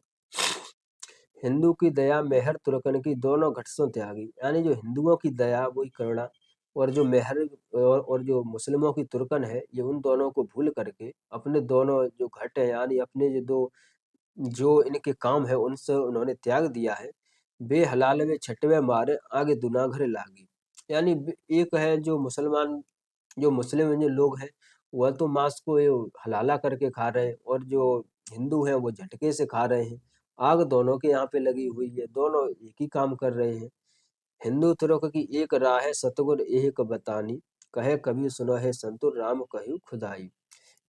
हिंदू की दया मेहर तुर्कन की, दोनों घट सो त्यागी। यानी जो हिंदुओं की दया वही करुणा और जो मेहर और जो मुस्लिमों की तुर्कन है, ये उन दोनों को भूल करके अपने दोनों जो घट है यानी अपने जो दो जो इनके काम है उनसे उन्होंने त्याग दिया है। बेहलाल में छठवें मारे, आगे दुना घर लागी। यानी एक है जो मुसलमान, जो मुस्लिम जो लोग हैं वह तो मांस को ये हलाला करके खा रहे हैं और जो हिंदू हैं वो झटके से खा रहे हैं। आग दोनों के यहाँ पे लगी हुई है, दोनों एक ही काम कर रहे हैं। हिंदू तुर्क की एक राह है, सतगुर एक बतानी। कहे कबीर सुनो है संतुर, राम कहु खुदाई।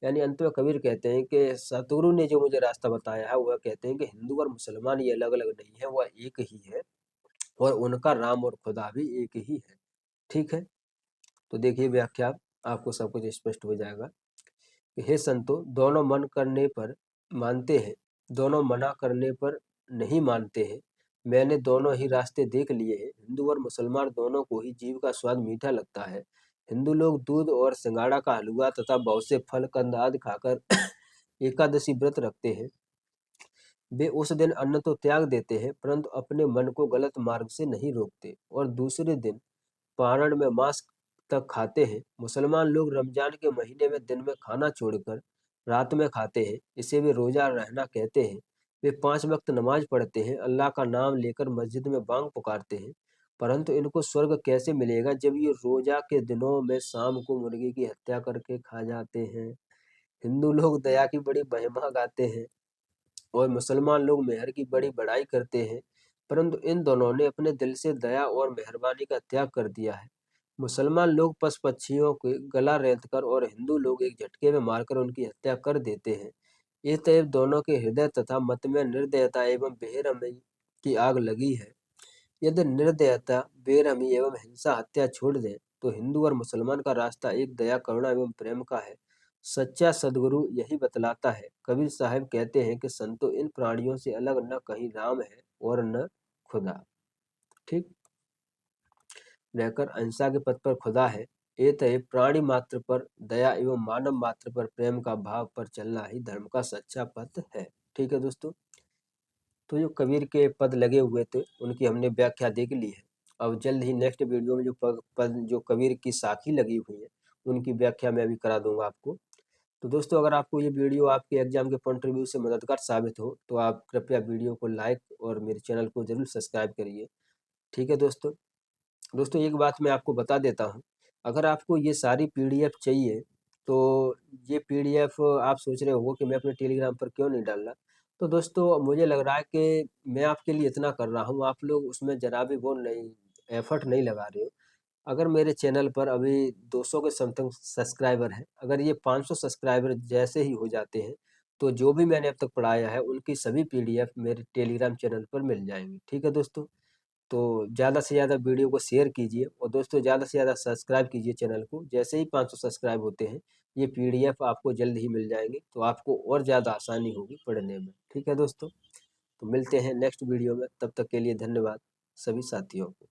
यानी अंत में कबीर कहते हैं कि सतगुरु ने जो मुझे रास्ता बताया है वह कहते हैं कि हिंदू और मुसलमान ये अलग अलग नहीं है, वह एक ही है और उनका राम और खुदा भी एक ही है। ठीक है। तो देखिए व्याख्या, आपको सब कुछ स्पष्ट हो जाएगा कि हे संतो, दोनों मन करने पर मानते हैं, दोनों मना करने पर नहीं मानते हैं। मैंने दोनों ही रास्ते देख लिए हैं। हिंदू और मुसलमान दोनों को ही जीव का स्वाद मीठा लगता है। हिंदू लोग दूध और सिंगाड़ा का हलवा तथा बहुत से फल कंद आदि खाकर एकादशी व्रत रखते हैं। वे उस दिन अन्न तो त्याग देते हैं, परंतु अपने मन को गलत मार्ग से नहीं रोकते और दूसरे दिन पारण में मांस तक खाते हैं। मुसलमान लोग रमजान के महीने में दिन में खाना छोड़कर रात में खाते हैं। इसे वे रोजा रहना कहते हैं। वे 5 वक्त नमाज पढ़ते हैं, अल्लाह का नाम लेकर मस्जिद में बांग पुकारते हैं। परंतु इनको स्वर्ग कैसे मिलेगा जब ये रोजा के दिनों में शाम को मुर्गी की हत्या करके खा जाते हैं। हिंदू लोग दया की बड़ी महिमा गाते हैं और मुसलमान लोग मेहर की बड़ी बड़ाई करते हैं, परंतु इन दोनों ने अपने दिल से दया और मेहरबानी का त्याग कर दिया है। मुसलमान लोग पशु पक्षियों के गला रेतकर और हिंदू लोग एक झटके में मारकर उनकी हत्या कर देते हैं। ये तैब दोनों के हृदय तथा मत में निर्दयता एवं बेरहमी की आग लगी है। यदि निर्दयता, बेरहमी एवं हिंसा हत्या छोड़ दें तो हिंदू और मुसलमान का रास्ता एक दया, करुणा एवं प्रेम का है। सच्चा सदगुरु यही बतलाता है। कबीर साहब कहते हैं कि संतो, इन प्राणियों से अलग न कहीं राम है और न खुदा। ठीक रहकर अहिंसा के पथ पर खुदा है। एतएव प्राणी मात्र पर दया एवं मानव मात्र पर प्रेम का भाव पर चलना ही धर्म का सच्चा पथ है। ठीक है दोस्तों, तो जो कबीर के पद लगे हुए थे उनकी हमने व्याख्या देख ली है। अब जल्द ही नेक्स्ट वीडियो में जो पद जो कबीर की साखी लगी हुई है उनकी व्याख्या मैं अभी करा दूंगा आपको। तो दोस्तों, अगर आपको ये वीडियो आपके एग्जाम के पॉइंट ऑफ व्यू से मददगार साबित हो तो आप कृपया वीडियो को लाइक और मेरे चैनल को जरूर सब्सक्राइब करिए। ठीक है दोस्तों। दोस्तों, एक बात मैं आपको बता देता हूँ, अगर आपको ये सारी पीडीएफ चाहिए तो ये पीडीएफ आप सोच रहे हो कि मैं अपने टेलीग्राम पर क्यों नहीं डाल रहा। तो दोस्तों, मुझे लग रहा है कि मैं आपके लिए इतना कर रहा हूँ, आप लोग उसमें जरा भी वो नहीं, एफर्ट नहीं लगा रहे हो। अगर मेरे चैनल पर अभी 200 के समथिंग सब्सक्राइबर हैं, अगर ये 500 सब्सक्राइबर जैसे ही हो जाते हैं तो जो भी मैंने अब तक पढ़ाया है उनकी सभी पीडीएफ मेरे टेलीग्राम चैनल पर मिल जाएंगी। ठीक है दोस्तों, तो ज़्यादा से ज़्यादा वीडियो को शेयर कीजिए और दोस्तों ज़्यादा से ज़्यादा सब्सक्राइब कीजिए चैनल को। जैसे ही 500 सब्सक्राइब होते हैं ये पीडीएफ आपको जल्द ही मिल जाएंगे, तो आपको और ज़्यादा आसानी होगी पढ़ने में। ठीक है दोस्तों, तो मिलते हैं नेक्स्ट वीडियो में, तब तक के लिए धन्यवाद सभी साथियों को।